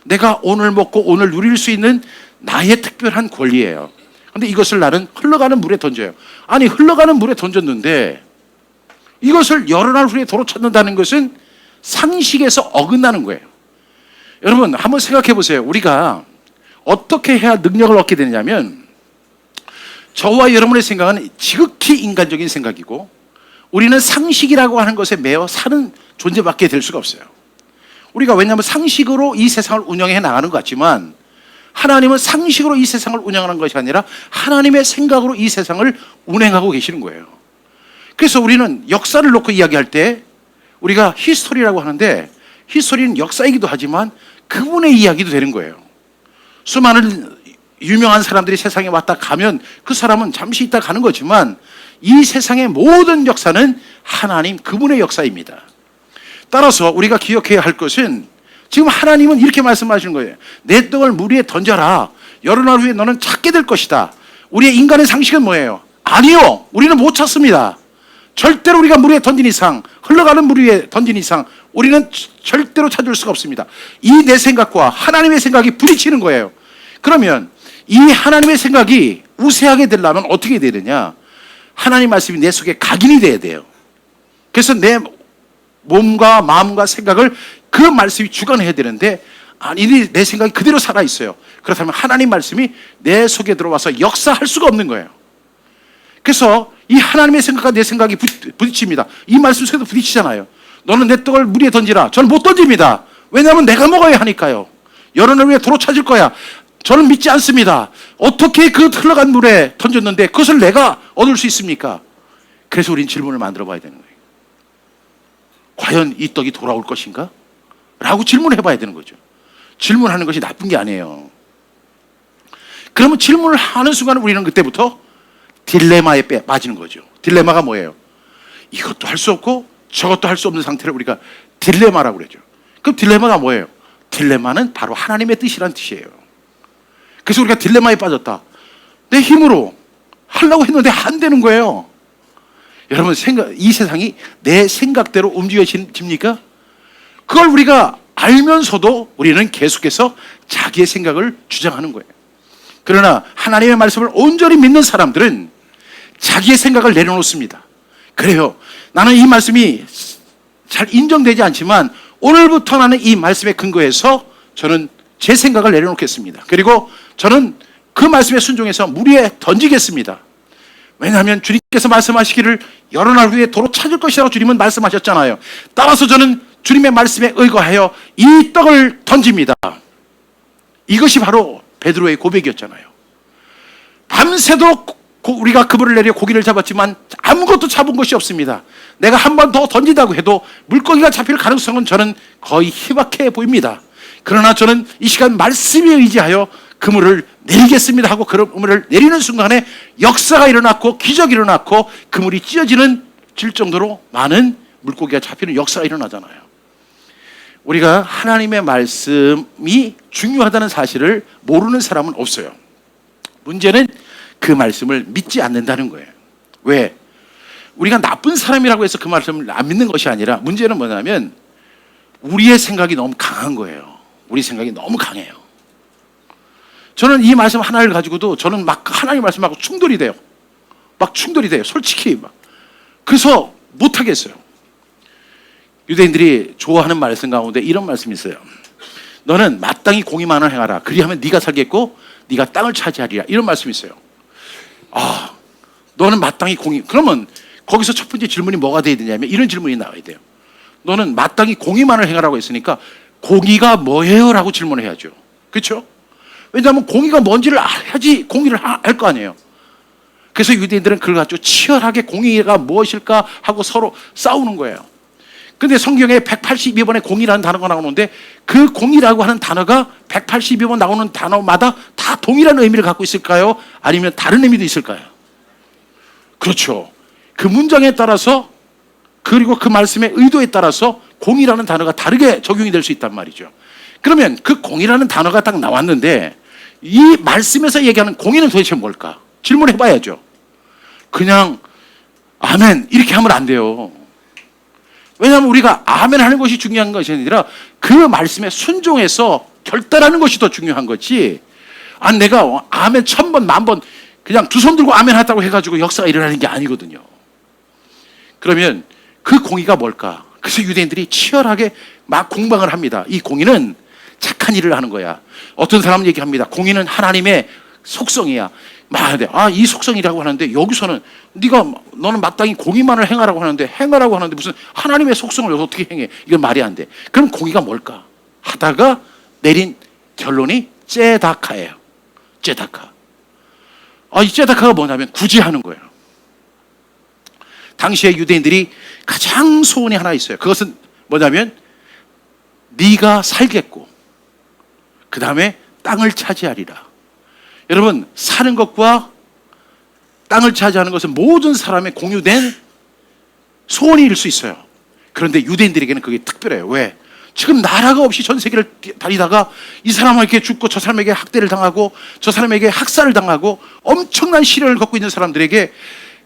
내가 오늘 먹고 오늘 누릴 수 있는 나의 특별한 권리예요. 그런데 이것을 나는 흘러가는 물에 던져요. 아니, 흘러가는 물에 던졌는데 이것을 여러 날 후에 도로 찾는다는 것은 상식에서 어긋나는 거예요. 여러분 한번 생각해 보세요. 우리가 어떻게 해야 능력을 얻게 되냐면, 저와 여러분의 생각은 지극히 인간적인 생각이고 우리는 상식이라고 하는 것에 매여 사는 존재밖에 될 수가 없어요. 우리가 왜냐하면 상식으로 이 세상을 운영해 나가는 것 같지만, 하나님은 상식으로 이 세상을 운영하는 것이 아니라 하나님의 생각으로 이 세상을 운행하고 계시는 거예요. 그래서 우리는 역사를 놓고 이야기할 때 우리가 히스토리라고 하는데, 히스토리는 역사이기도 하지만 그분의 이야기도 되는 거예요. 수많은 유명한 사람들이 세상에 왔다 가면 그 사람은 잠시 있다 가는 거지만, 이 세상의 모든 역사는 하나님 그분의 역사입니다. 따라서 우리가 기억해야 할 것은, 지금 하나님은 이렇게 말씀하시는 거예요. 내 떡을 물 위에 던져라. 여러 날 후에 너는 찾게 될 것이다. 우리의 인간의 상식은 뭐예요? 아니요, 우리는 못 찾습니다. 절대로 우리가 물 위에 던진 이상, 흘러가는 물 위에 던진 이상 우리는 절대로 찾을 수가 없습니다. 이 내 생각과 하나님의 생각이 부딪히는 거예요. 그러면 이 하나님의 생각이 우세하게 되려면 어떻게 돼야 되냐? 하나님 말씀이 내 속에 각인이 돼야 돼요. 그래서 내 몸과 마음과 생각을 그 말씀이 주관해야 되는데, 아니, 내 생각이 그대로 살아있어요. 그렇다면 하나님 말씀이 내 속에 들어와서 역사할 수가 없는 거예요. 그래서 이 하나님의 생각과 내 생각이 부딪힙니다. 이 말씀 속에도 부딪히잖아요. 너는 내 떡을 물 위에 던지라. 저는 못 던집니다. 왜냐하면 내가 먹어야 하니까요. 여러 날 후에 도로 찾을 거야. 저는 믿지 않습니다. 어떻게 그 흘러간 물에 던졌는데 그것을 내가 얻을 수 있습니까? 그래서 우린 질문을 만들어 봐야 되는 거예요. 과연 이 떡이 돌아올 것인가? 라고 질문을 해봐야 되는 거죠. 질문하는 것이 나쁜 게 아니에요. 그러면 질문을 하는 순간 우리는 그때부터 딜레마에 빠지는 거죠. 딜레마가 뭐예요? 이것도 할 수 없고 저것도 할 수 없는 상태를 우리가 딜레마라고 그러죠. 그럼 딜레마가 뭐예요? 딜레마는 바로 하나님의 뜻이란 뜻이에요. 그래서 우리가 딜레마에 빠졌다. 내 힘으로 하려고 했는데 안 되는 거예요. 여러분, 이 세상이 내 생각대로 움직여집니까? 그걸 우리가 알면서도 우리는 계속해서 자기의 생각을 주장하는 거예요. 그러나 하나님의 말씀을 온전히 믿는 사람들은 자기의 생각을 내려놓습니다. 그래요. 나는 이 말씀이 잘 인정되지 않지만 오늘부터 나는 이 말씀에 근거해서 저는 제 생각을 내려놓겠습니다. 그리고 저는 그 말씀에 순종해서 물 위에 던지겠습니다. 왜냐하면 주님께서 말씀하시기를 여러 날 후에 도로 찾을 것이라고 주님은 말씀하셨잖아요. 따라서 저는 주님의 말씀에 의거하여 이 떡을 던집니다. 이것이 바로 베드로의 고백이었잖아요. 밤새도록 우리가 그물을 내려 고기를 잡았지만 아무것도 잡은 것이 없습니다. 내가 한 번 더 던진다고 해도 물고기가 잡힐 가능성은 저는 거의 희박해 보입니다. 그러나 저는 이 시간 말씀에 의지하여 그물을 내리겠습니다 하고 그물을 내리는 순간에 역사가 일어났고 기적이 일어났고 그물이 찢어질 정도로 많은 물고기가 잡히는 역사가 일어나잖아요. 우리가 하나님의 말씀이 중요하다는 사실을 모르는 사람은 없어요. 문제는 그 말씀을 믿지 않는다는 거예요. 왜? 우리가 나쁜 사람이라고 해서 그 말씀을 안 믿는 것이 아니라, 문제는 뭐냐면 우리의 생각이 너무 강한 거예요. 우리 생각이 너무 강해요. 저는 이 말씀 하나를 가지고도 저는 막 하나님 말씀하고 충돌이 돼요. 막 충돌이 돼요. 솔직히 막. 그래서 못 하겠어요. 유대인들이 좋아하는 말씀 가운데 이런 말씀이 있어요. 너는 마땅히 공의만을 행하라. 그리하면 네가 살겠고 네가 땅을 차지하리라. 이런 말씀이 있어요. 아, 너는 마땅히 공의. 그러면 거기서 첫 번째 질문이 뭐가 돼야 되냐면 이런 질문이 나와야 돼요. 너는 마땅히 공의만을 행하라고 했으니까 공의가 뭐예요? 라고 질문을 해야죠. 그렇죠? 왜냐하면 공의가 뭔지를 알아야지 공의를 할 거 아니에요. 그래서 유대인들은 그걸 가지고 치열하게 공의가 무엇일까 하고 서로 싸우는 거예요. 근데 성경에 182번에 공의라는 단어가 나오는데 그 공의라고 하는 단어가 182번 나오는 단어마다 다 동일한 의미를 갖고 있을까요? 아니면 다른 의미도 있을까요? 그렇죠. 그 문장에 따라서 그리고 그 말씀의 의도에 따라서 공의라는 단어가 다르게 적용이 될 수 있단 말이죠. 그러면 그 공의라는 단어가 딱 나왔는데 이 말씀에서 얘기하는 공의는 도대체 뭘까? 질문해 봐야죠. 그냥 아멘 이렇게 하면 안 돼요. 왜냐하면 우리가 아멘 하는 것이 중요한 것이 아니라 그 말씀에 순종해서 결단하는 것이 더 중요한 거지. 아, 내가 아멘 1000번, 10,000번 그냥 두 손 들고 아멘 하다고 해가지고 역사가 일어나는 게 아니거든요. 그러면 그 공의가 뭘까? 그래서 유대인들이 치열하게 막 공방을 합니다. 이 공의는 착한 일을 하는 거야. 어떤 사람은 얘기합니다. 공의는 하나님의 속성이야. 이 속성이라고 하는데 여기서는 너는 마땅히 공의만을 행하라고 하는데 무슨 하나님의 속성을 어떻게 행해? 이건 말이 안 돼. 그럼 공의가 뭘까? 하다가 내린 결론이 째다카예요. 째다카. 이 째다카가 뭐냐면 구제하는 거예요. 당시에 유대인들이 가장 소원이 하나 있어요. 그것은 뭐냐면 네가 살겠고 그 다음에 땅을 차지하리라. 여러분, 사는 것과 땅을 차지하는 것은 모든 사람의 공유된 소원일 수 있어요. 그런데 유대인들에게는 그게 특별해요. 왜? 지금 나라가 없이 전 세계를 다니다가 이 사람에게 죽고 저 사람에게 학대를 당하고 저 사람에게 학살을 당하고 엄청난 시련을 겪고 있는 사람들에게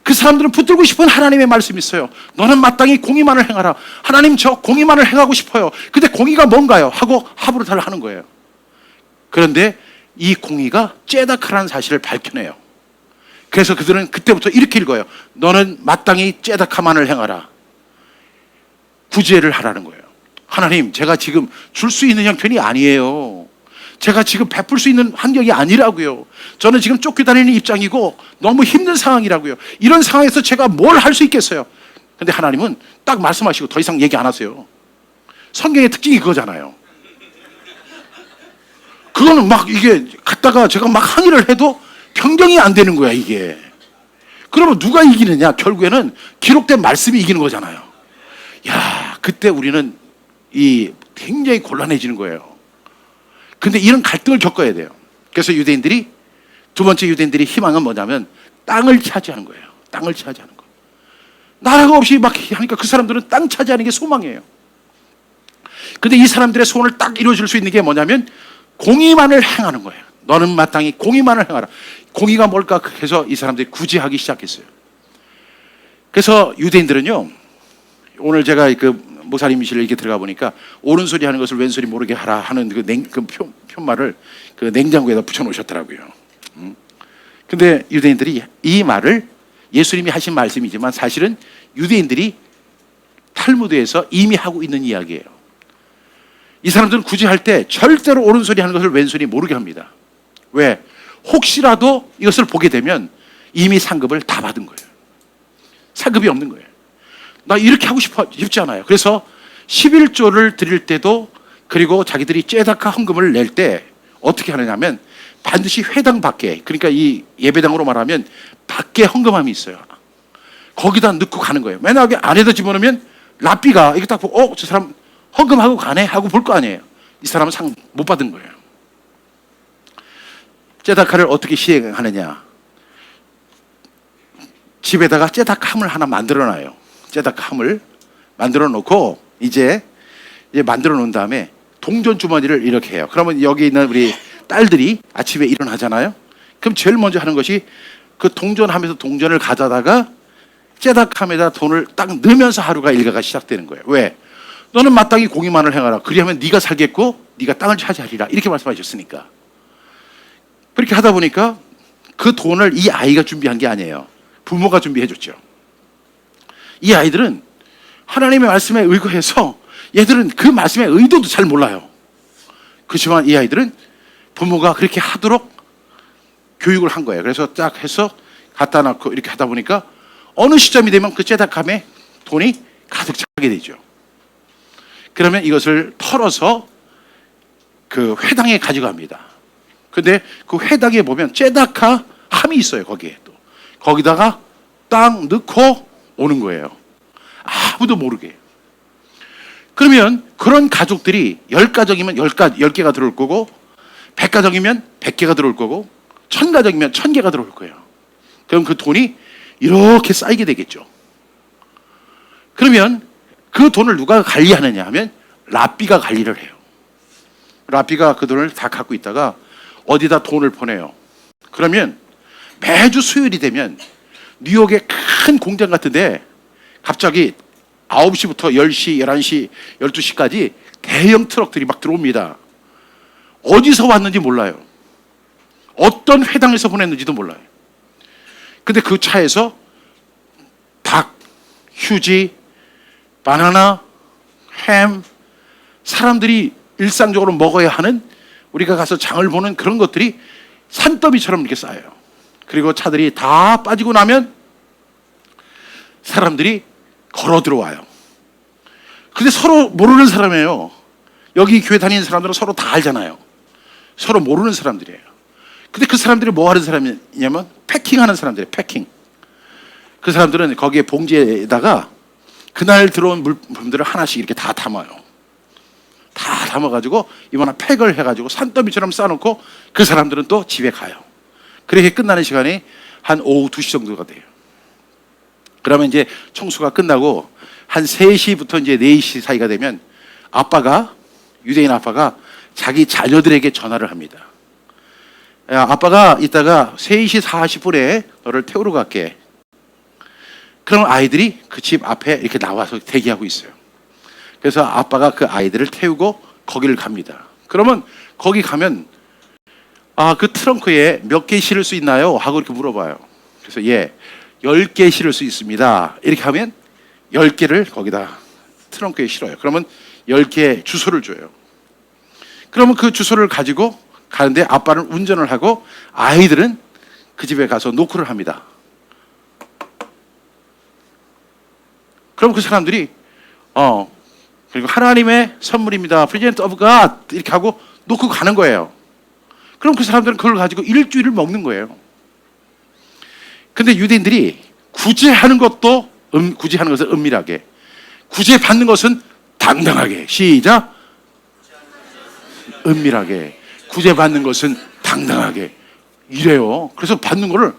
그 사람들은 붙들고 싶은 하나님의 말씀이 있어요. 너는 마땅히 공의만을 행하라. 하나님, 저 공의만을 행하고 싶어요. 근데 공의가 뭔가요? 하고 하브르타를 하는 거예요. 그런데 이 공의가 째다카라는 사실을 밝혀내요. 그래서 그들은 그때부터 이렇게 읽어요. 너는 마땅히 째다카만을 행하라. 구제를 하라는 거예요. 하나님, 제가 지금 줄 수 있는 형편이 아니에요. 제가 지금 베풀 수 있는 환경이 아니라고요. 저는 지금 쫓겨다니는 입장이고 너무 힘든 상황이라고요. 이런 상황에서 제가 뭘 할 수 있겠어요? 근데 하나님은 딱 말씀하시고 더 이상 얘기 안 하세요. 성경의 특징이 그거잖아요. 그거는 막 이게 갔다가 제가 막 항의를 해도 변경이 안 되는 거야, 이게. 그러면 누가 이기느냐? 결국에는 기록된 말씀이 이기는 거잖아요. 야, 그때 우리는 굉장히 곤란해지는 거예요. 근데 이런 갈등을 겪어야 돼요. 그래서 두 번째 유대인들이 희망은 뭐냐면 땅을 차지하는 거예요. 땅을 차지하는 거. 나라가 없이 막 하니까 그 사람들은 땅 차지하는 게 소망이에요. 근데 이 사람들의 소원을 딱 이루어질 수 있는 게 뭐냐면 공의만을 행하는 거예요. 너는 마땅히 공의만을 행하라. 공의가 뭘까? 해서 이 사람들이 구제하기 시작했어요. 그래서 유대인들은요, 오늘 제가 그 목사님실에 이렇게 들어가 보니까 옳은소리 하는 것을 왼소리 모르게 하라 하는 그 편말을 그 냉장고에다 붙여놓으셨더라고요. 근데 유대인들이 이 말을 예수님이 하신 말씀이지만 사실은 유대인들이 탈무드에서 이미 하고 있는 이야기예요. 이 사람들은 구제할 때 절대로 옳은소리 하는 것을 왼소리 모르게 합니다. 왜? 혹시라도 이것을 보게 되면 이미 상급을 다 받은 거예요. 상급이 없는 거예요. 나 이렇게 하고 싶지 않아요. 그래서 11조를 드릴 때도, 그리고 자기들이 째다카 헌금을 낼 때 어떻게 하느냐면 반드시 회당 밖에, 그러니까 이 예배당으로 말하면 밖에 헌금함이 있어요. 거기다 넣고 가는 거예요. 맨날 안에다 집어넣으면 랍비가 이거 딱 보고 저 사람 헌금하고 가네 하고 볼 거 아니에요. 이 사람은 상 못 받은 거예요. 째다카를 어떻게 시행하느냐? 집에다가 째다카함을 하나 만들어놔요. 째다카함을 만들어 놓고 이제 만들어 놓은 다음에 동전 주머니를 이렇게 해요. 그러면 여기 있는 우리 딸들이 아침에 일어나잖아요. 그럼 제일 먼저 하는 것이 그 동전하면서 동전을 가져다가 째다카함에다 돈을 딱 넣으면서 하루가 일과가 시작되는 거예요. 왜? 너는 마땅히 공의만을 행하라. 그리하면 네가 살겠고 네가 땅을 차지하리라. 이렇게 말씀하셨으니까. 그렇게 하다 보니까 그 돈을 이 아이가 준비한 게 아니에요. 부모가 준비해 줬죠. 이 아이들은 하나님의 말씀에 의거해서 얘들은 그 말씀의 의도도 잘 몰라요. 그렇지만 이 아이들은 부모가 그렇게 하도록 교육을 한 거예요. 그래서 딱 해서 갖다 놓고 이렇게 하다 보니까 어느 시점이 되면 그 째닥함에 돈이 가득 차게 되죠. 그러면 이것을 털어서 그 회당에 가져갑니다. 근데 그 회당에 보면 째닥하 함이 있어요. 거기에 또 거기다가 딱 넣고 오는 거예요. 아무도 모르게. 그러면 그런 가족들이 10가정이면 10개가 들어올 거고 100가정이면 100개가 들어올 거고 1000가정이면 1000개가 들어올 거예요. 그럼 그 돈이 이렇게 쌓이게 되겠죠. 그러면 그 돈을 누가 관리하느냐 하면 랍비가 관리를 해요. 랍비가 그 돈을 다 갖고 있다가 어디다 돈을 보내요. 그러면 매주 수요일이 되면 뉴욕의 큰 공장 같은데 갑자기 9시부터 10시, 11시, 12시까지 대형 트럭들이 막 들어옵니다. 어디서 왔는지 몰라요. 어떤 회당에서 보냈는지도 몰라요. 근데 그 차에서 닭, 휴지, 바나나, 햄, 사람들이 일상적으로 먹어야 하는 우리가 가서 장을 보는 그런 것들이 산더미처럼 이렇게 쌓여요. 그리고 차들이 다 빠지고 나면 사람들이 걸어 들어와요. 근데 서로 모르는 사람이에요. 여기 교회 다니는 사람들은 서로 다 알잖아요. 서로 모르는 사람들이에요. 근데 그 사람들이 뭐 하는 사람이냐면 패킹하는 사람들이에요. 패킹. 그 사람들은 거기에 봉지에다가 그날 들어온 물품들을 하나씩 이렇게 다 담아요. 다 담아가지고 이번에 팩을 해가지고 산더미처럼 싸놓고 그 사람들은 또 집에 가요. 그렇게 끝나는 시간이 한 오후 2시 정도가 돼요. 그러면 이제 청소가 끝나고 한 3시부터 이제 4시 사이가 되면 아빠가, 유대인 아빠가 자기 자녀들에게 전화를 합니다. 야, 아빠가 이따가 3시 40분에 너를 태우러 갈게. 그럼 아이들이 그 집 앞에 이렇게 나와서 대기하고 있어요. 그래서 아빠가 그 아이들을 태우고 거기를 갑니다. 그러면 거기 가면 그 트렁크에 몇 개 실을 수 있나요? 하고 이렇게 물어봐요. 그래서 10개 실을 수 있습니다. 이렇게 하면 10개를 거기다 트렁크에 실어요. 그러면 10개 주소를 줘요. 그러면 그 주소를 가지고 가는데 아빠는 운전을 하고 아이들은 그 집에 가서 노크를 합니다. 그럼 그 사람들이 그리고 하나님의 선물입니다. Present of God 이렇게 하고 놓고 가는 거예요. 그럼 그 사람들은 그걸 가지고 일주일을 먹는 거예요. 근데 유대인들이 구제하는 것도 구제하는 것은 은밀하게, 구제받는 것은 당당하게. 시작. 은밀하게. 구제받는 것은 당당하게. 이래요. 그래서 받는 거를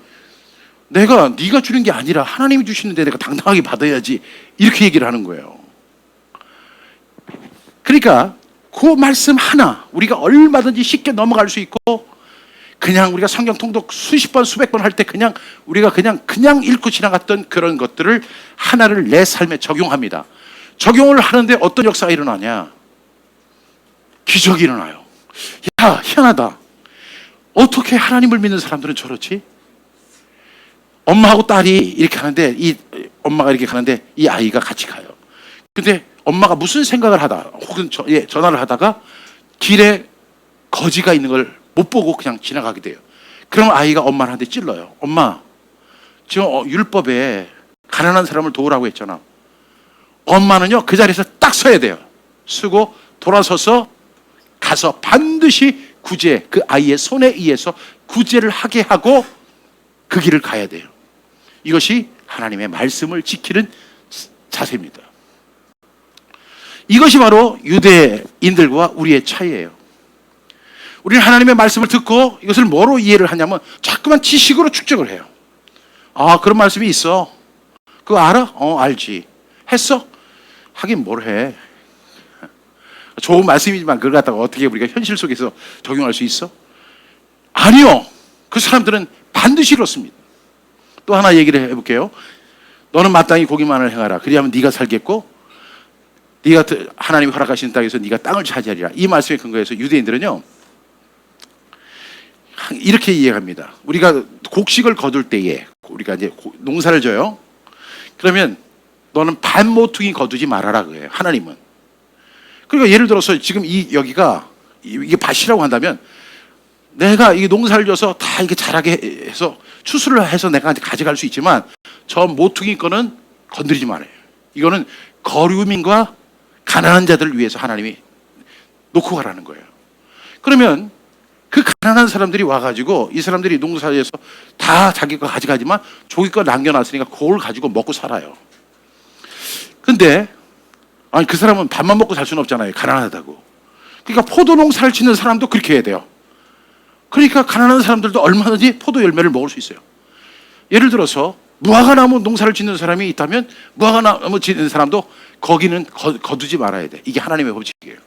네가 주는 게 아니라 하나님이 주시는데 내가 당당하게 받아야지 이렇게 얘기를 하는 거예요. 그러니까 그 말씀 하나 우리가 얼마든지 쉽게 넘어갈 수 있고 그냥 우리가 성경 통독 수십 번 수백 번 할 때 그냥 우리가 그냥 읽고 지나갔던 그런 것들을 하나를 내 삶에 적용합니다. 적용을 하는데 어떤 역사가 일어나냐? 기적이 일어나요. 야, 희한하다. 어떻게 하나님을 믿는 사람들은 저렇지? 엄마하고 딸이 이렇게 하는데 엄마가 이렇게 가는데 이 아이가 같이 가요. 근데 엄마가 무슨 생각을 하다 혹은 전화를 하다가 길에 거지가 있는 걸 못 보고 그냥 지나가게 돼요. 그럼 아이가 엄마한테 찔러요. 엄마, 지금 율법에 가난한 사람을 도우라고 했잖아. 엄마는요 그 자리에서 딱 서야 돼요. 쓰고 돌아서서 가서 반드시 구제, 그 아이의 손에 의해서 구제를 하게 하고 그 길을 가야 돼요. 이것이 하나님의 말씀을 지키는 자세입니다. 이것이 바로 유대인들과 우리의 차이예요. 우리는 하나님의 말씀을 듣고 이것을 뭐로 이해를 하냐면 자꾸만 지식으로 축적을 해요. 그런 말씀이 있어. 그거 알아? 알지. 했어? 하긴 뭘 해. 좋은 말씀이지만 그걸 갖다가 어떻게 우리가 현실 속에서 적용할 수 있어? 아니요. 그 사람들은 반드시 이렇습니다. 또 하나 얘기를 해볼게요. 너는 마땅히 고기만을 행하라. 그리하면 네가 살겠고 네가 하나님이 허락하신 땅에서 네가 땅을 차지하리라. 이 말씀에 근거해서 유대인들은요 이렇게 이해합니다. 우리가 곡식을 거둘 때에 우리가 이제 농사를 져요. 그러면 너는 반 모퉁이 거두지 말아라 그래요. 하나님은. 그러니까 예를 들어서 지금 여기가 이게 밭이라고 한다면 내가 이 농사를 져서 다 이렇게 자라게 해서 추수를 해서 내가 가져갈 수 있지만 저 모퉁이 거는 건드리지 말아요. 이거는 거류민과 가난한 자들을 위해서 하나님이 놓고 가라는 거예요. 그러면 그 가난한 사람들이 와가지고 이 사람들이 농사에서 다 자기 거 가져가지만 조기 거 남겨놨으니까 그걸 가지고 먹고 살아요. 근데 아니 그 사람은 밥만 먹고 살 수는 없잖아요. 가난하다고. 그러니까 포도 농사를 짓는 사람도 그렇게 해야 돼요. 그러니까 가난한 사람들도 얼마든지 포도 열매를 먹을 수 있어요. 예를 들어서 무화과나무 농사를 짓는 사람이 있다면 무화과나무 짓는 사람도 거기는 거두지 말아야 돼. 이게 하나님의 법칙이에요.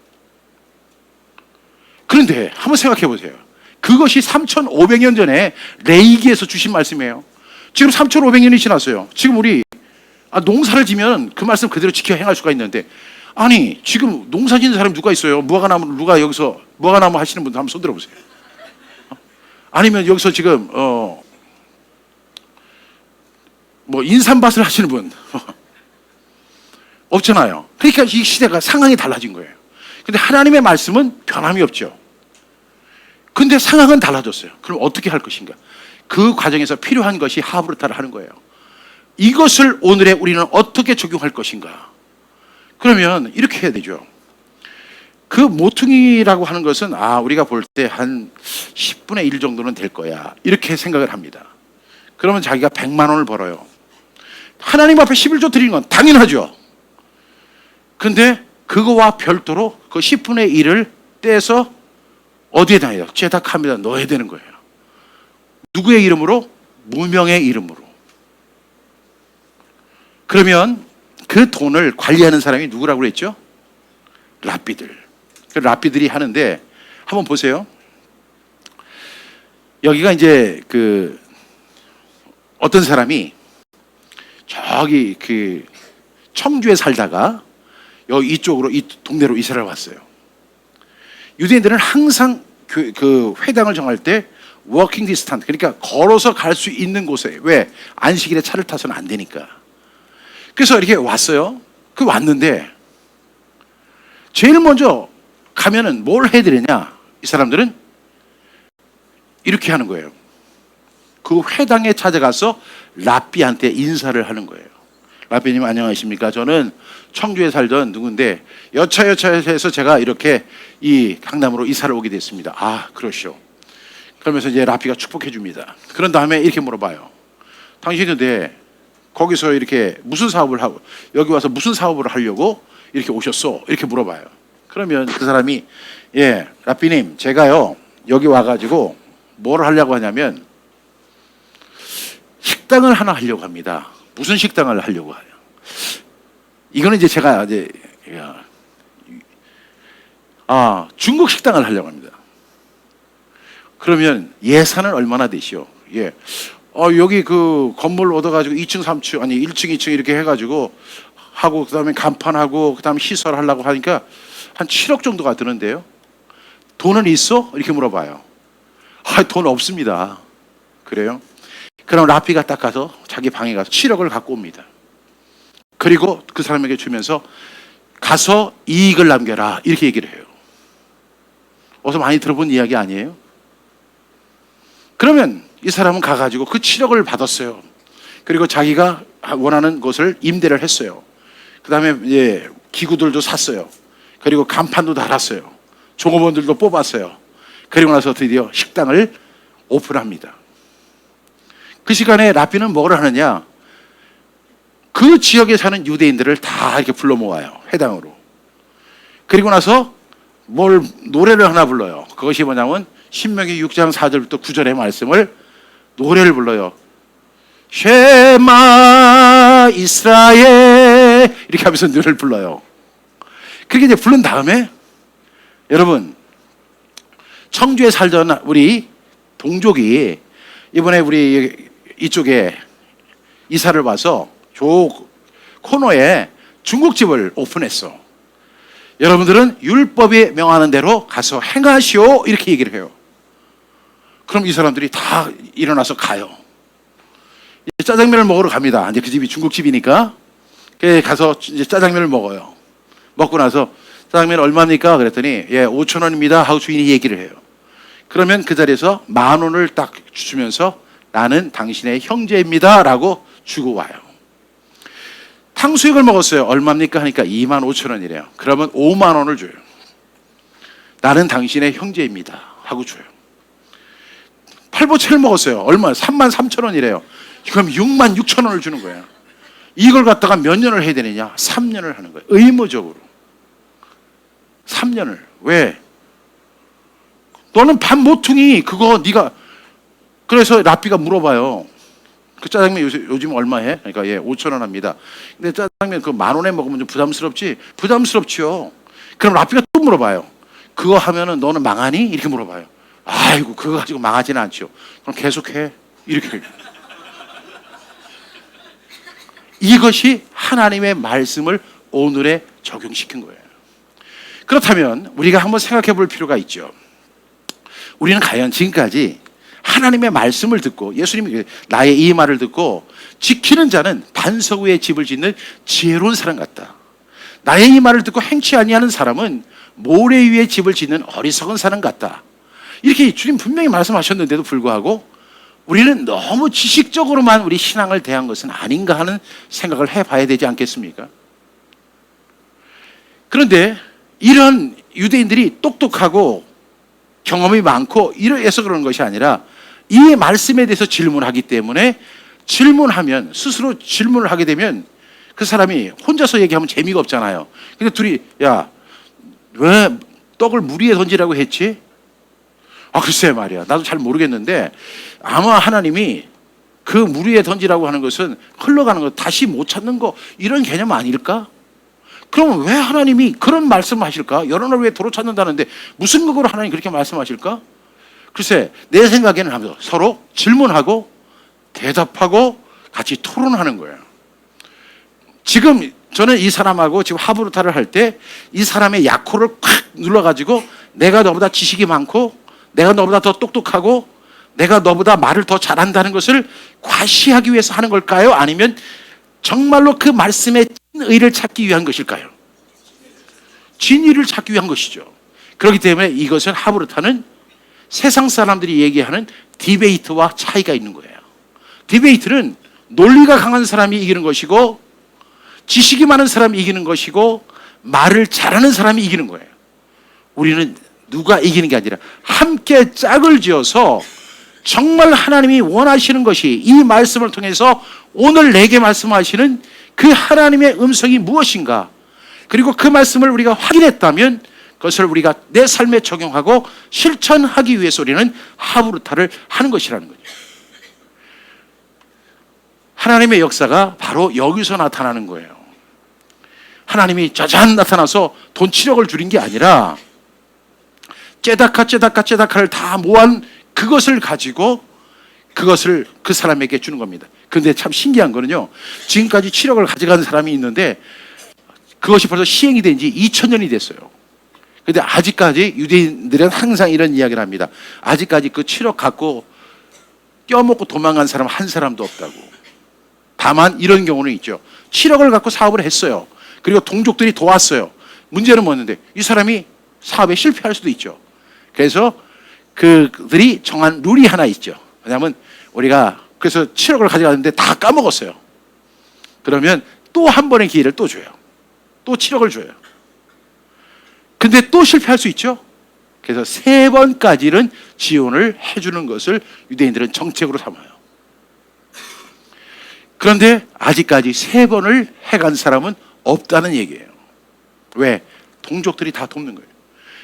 그런데 한번 생각해 보세요. 그것이 3,500년 전에 레이기에서 주신 말씀이에요. 지금 3,500년이 지났어요. 지금 우리 농사를 지면 그 말씀 그대로 지켜 행할 수가 있는데 아니 지금 농사 짓는 사람이 누가 있어요? 무화과나무 누가 여기서 무화과나무 하시는 분들 한번 손 들어보세요. 아니면 여기서 지금 뭐 인삼밭을 하시는 분 없잖아요. 그러니까 이 시대가 상황이 달라진 거예요. 근데 하나님의 말씀은 변함이 없죠. 근데 상황은 달라졌어요. 그럼 어떻게 할 것인가? 그 과정에서 필요한 것이 하브르타를 하는 거예요. 이것을 오늘의 우리는 어떻게 적용할 것인가? 그러면 이렇게 해야 되죠. 그 모퉁이라고 하는 것은 우리가 볼 때 한 10분의 1 정도는 될 거야. 이렇게 생각을 합니다. 그러면 자기가 100만 원을 벌어요. 하나님 앞에 11조 드리는 건 당연하죠. 근데 그거와 별도로 그 10분의 1을 떼서 어디에다 해요? 제탁합니다. 넣어야 되는 거예요. 누구의 이름으로? 무명의 이름으로. 그러면 그 돈을 관리하는 사람이 누구라고 그랬죠? 랍비들. 그 랍비들이 하는데 한번 보세요. 여기가 이제 그 어떤 사람이 저기 그 청주에 살다가 여기 이쪽으로 이 동네로 이사를 왔어요. 유대인들은 항상 그 회당을 정할 때 워킹 디스턴트, 그러니까 걸어서 갈 수 있는 곳에, 왜? 안식일에 차를 타서는 안 되니까. 그래서 이렇게 왔어요. 그 왔는데 제일 먼저 가면은 뭘 해드리냐? 이 사람들은 이렇게 하는 거예요. 그 회당에 찾아가서 랍비한테 인사를 하는 거예요. 랍비님 안녕하십니까? 저는 청주에 살던 누군데 여차여차해서 제가 이렇게 이 강남으로 이사를 오게 됐습니다. 그러시오. 그러면서 이제 랍비가 축복해 줍니다. 그런 다음에 이렇게 물어봐요. 당신이 근데 거기서 이렇게 무슨 사업을 하고 여기 와서 무슨 사업을 하려고 이렇게 오셨어? 이렇게 물어봐요. 그러면 그 사람이 랍비님 제가요 여기 와가지고 뭘 하려고 하냐면 식당을 하나 하려고 합니다. 무슨 식당을 하려고 해요? 이거는 이제 제가 이제 중국 식당을 하려고 합니다. 그러면 예산은 얼마나 되시오? 여기 그 건물 얻어가지고 2층, 3층, 아니 1층, 2층 이렇게 해가지고 하고 그다음에 간판하고 그다음에 시설하려고 하니까 한 7억 정도가 드는데요. 돈은 있어? 이렇게 물어봐요. 돈 없습니다. 그래요? 그럼 랍비가 딱 가서 자기 방에 가서 7억을 갖고 옵니다. 그리고 그 사람에게 주면서 가서 이익을 남겨라 이렇게 얘기를 해요. 어서 많이 들어본 이야기 아니에요? 그러면 이 사람은 가가지고 그 7억을 받았어요. 그리고 자기가 원하는 곳을 임대를 했어요. 그 다음에 기구들도 샀어요. 그리고 간판도 달았어요. 종업원들도 뽑았어요. 그리고 나서 드디어 식당을 오픈합니다. 그 시간에 랍비는 뭘 하느냐? 그 지역에 사는 유대인들을 다 이렇게 불러 모아요. 회당으로. 그리고 나서 노래를 하나 불러요. 그것이 뭐냐면 신명기 6장 4절부터 9절의 말씀을 노래를 불러요. 쉐마 이스라엘 이렇게 하면서 노래를 불러요. 그렇게 이제 부른 다음에 여러분 청주에 살던 우리 동족이 이번에 우리 이쪽에 이사를 와서 저 코너에 중국집을 오픈했어. 여러분들은 율법이 명하는 대로 가서 행하시오 이렇게 얘기를 해요. 그럼 이 사람들이 다 일어나서 가요. 이제 짜장면을 먹으러 갑니다. 이제 그 집이 중국집이니까. 가서 이제 짜장면을 먹어요. 먹고 나서 짜장면 얼마입니까? 그랬더니 5,000원입니다 하고 주인이 얘기를 해요. 그러면 그 자리에서 10,000원을 딱 주면서 나는 당신의 형제입니다 라고 주고 와요. 탕수육을 먹었어요. 얼마입니까? 하니까 25,000원이래요. 그러면 5만 원을 줘요. 나는 당신의 형제입니다 하고 줘요. 팔보채를 먹었어요. 얼마? 33,000원이래요. 그럼 66,000원을 주는 거예요. 이걸 갖다가 몇 년을 해야 되느냐? 3년을 하는 거예요. 의무적으로. 3년을. 왜? 너는 밥 모퉁이 그거 네가. 그래서 라삐가 물어봐요. 그 짜장면 요즘 얼마 해? 그러니까 5,000원 합니다. 근데 짜장면 그 10,000원에 먹으면 좀 부담스럽지? 부담스럽지요. 그럼 라삐가 또 물어봐요. 그거 하면은 너는 망하니? 이렇게 물어봐요. 아이고 그거 가지고 망하지는 않죠. 그럼 계속해. 이렇게. 이것이 하나님의 말씀을 오늘에 적용시킨 거예요. 그렇다면 우리가 한번 생각해 볼 필요가 있죠. 우리는 과연 지금까지 하나님의 말씀을 듣고 예수님이 나의 이 말을 듣고 지키는 자는 반석 위에 집을 짓는 지혜로운 사람 같다. 나의 이 말을 듣고 행치 아니하는 사람은 모래 위에 집을 짓는 어리석은 사람 같다. 이렇게 주님 분명히 말씀하셨는데도 불구하고 우리는 너무 지식적으로만 우리 신앙을 대한 것은 아닌가 하는 생각을 해봐야 되지 않겠습니까? 그런데 이런 유대인들이 똑똑하고 경험이 많고 이래서 그러는 것이 아니라 이 말씀에 대해서 질문하기 때문에 질문하면 스스로 질문을 하게 되면 그 사람이 혼자서 얘기하면 재미가 없잖아요. 근데 둘이 야, 왜 떡을 물 위에 던지라고 했지? 글쎄 말이야. 나도 잘 모르겠는데 아마 하나님이 그 물 위에 던지라고 하는 것은 흘러가는 거 다시 못 찾는 거 이런 개념 아닐까? 그럼 왜 하나님이 그런 말씀을 하실까? 여러 날 왜 도로 찾는다는데 무슨 근거로 하나님 그렇게 말씀하실까? 글쎄 내 생각에는 하면서 서로 질문하고 대답하고 같이 토론하는 거예요. 지금 저는 이 사람하고 지금 하브루타를 할 때 이 사람의 약호를 콱 눌러가지고 내가 너보다 지식이 많고 내가 너보다 더 똑똑하고 내가 너보다 말을 더 잘한다는 것을 과시하기 위해서 하는 걸까요? 아니면 정말로 그 말씀의 진의를 찾기 위한 것일까요? 진의를 찾기 위한 것이죠. 그렇기 때문에 이것은 하브루타는 세상 사람들이 얘기하는 디베이트와 차이가 있는 거예요. 디베이트는 논리가 강한 사람이 이기는 것이고 지식이 많은 사람이 이기는 것이고 말을 잘하는 사람이 이기는 거예요. 우리는 누가 이기는 게 아니라 함께 짝을 지어서 정말 하나님이 원하시는 것이 이 말씀을 통해서 오늘 내게 말씀하시는 그 하나님의 음성이 무엇인가, 그리고 그 말씀을 우리가 확인했다면 그것을 우리가 내 삶에 적용하고 실천하기 위해서 우리는 하브루타를 하는 것이라는 거죠. 하나님의 역사가 바로 여기서 나타나는 거예요. 하나님이 짜잔 나타나서 돈 7억을 줄인 게 아니라 째다카를 다 모한 그것을 가지고 그것을 그 사람에게 주는 겁니다. 그런데 참 신기한 거는요, 지금까지 7억을 가져간 사람이 있는데 그것이 벌써 시행이 된 지 2000년이 됐어요. 그런데 아직까지 유대인들은 항상 이런 이야기를 합니다. 아직까지 그 7억 갖고 껴먹고 도망간 사람 한 사람도 없다고. 다만 이런 경우는 있죠. 7억을 갖고 사업을 했어요. 그리고 동족들이 도왔어요. 문제는 뭐였는데 이 사람이 사업에 실패할 수도 있죠. 그래서 그들이 정한 룰이 하나 있죠. 왜냐하면 우리가 그래서 7억을 가져갔는데 다 까먹었어요. 그러면 또 한 번의 기회를 또 줘요. 또 7억을 줘요. 근데 또 실패할 수 있죠. 그래서 3번까지는 지원을 해주는 것을 유대인들은 정책으로 삼아요. 그런데 아직까지 3번을 해간 사람은 없다는 얘기예요. 왜? 동족들이 다 돕는 거예요.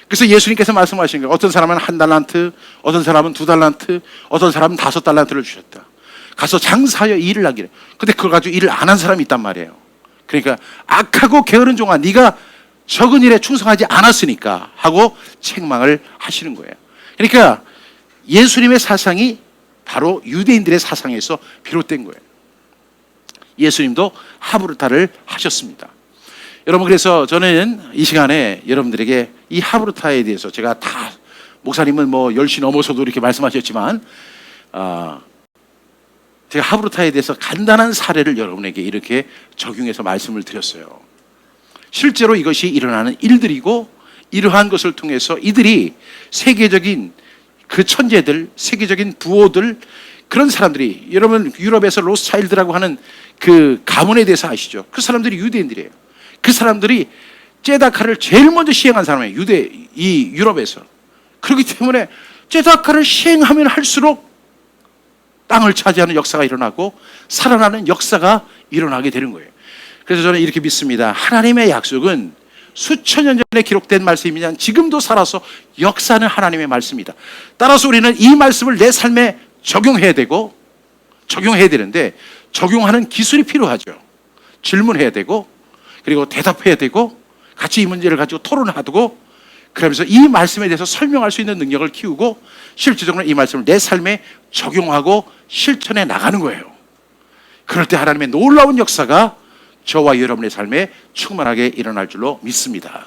그래서 예수님께서 말씀하신 거예요. 어떤 사람은 1달란트, 어떤 사람은 2달란트, 어떤 사람은 5달란트를 주셨다. 가서 장사하여 일을 하기를. 근데 그걸 가지고 일을 안 한 사람이 있단 말이에요. 그러니까 악하고 게으른 종아, 네가 적은 일에 충성하지 않았으니까 하고 책망을 하시는 거예요. 그러니까 예수님의 사상이 바로 유대인들의 사상에서 비롯된 거예요. 예수님도 하브루타를 하셨습니다. 여러분, 그래서 저는 이 시간에 여러분들에게 이 하브루타에 대해서 제가 다 목사님은 뭐 10시 넘어서도 이렇게 말씀하셨지만 제가 하브루타에 대해서 간단한 사례를 여러분에게 이렇게 적용해서 말씀을 드렸어요. 실제로 이것이 일어나는 일들이고 이러한 것을 통해서 이들이 세계적인 그 천재들, 세계적인 부호들, 그런 사람들이, 여러분 유럽에서 로스차일드라고 하는 그 가문에 대해서 아시죠? 그 사람들이 유대인들이에요. 그 사람들이 제다카를 제일 먼저 시행한 사람이에요. 이 유럽에서. 그렇기 때문에 제다카를 시행하면 할수록 땅을 차지하는 역사가 일어나고 살아나는 역사가 일어나게 되는 거예요. 그래서 저는 이렇게 믿습니다. 하나님의 약속은 수천 년 전에 기록된 말씀이면 지금도 살아서 역사는 하나님의 말씀이다. 따라서 우리는 이 말씀을 내 삶에 적용해야 되는데 적용하는 기술이 필요하죠. 질문해야 되고 그리고 대답해야 되고 같이 이 문제를 가지고 토론하고 그러면서 이 말씀에 대해서 설명할 수 있는 능력을 키우고 실질적으로 이 말씀을 내 삶에 적용하고 실천해 나가는 거예요. 그럴 때 하나님의 놀라운 역사가 저와 여러분의 삶에 충만하게 일어날 줄로 믿습니다.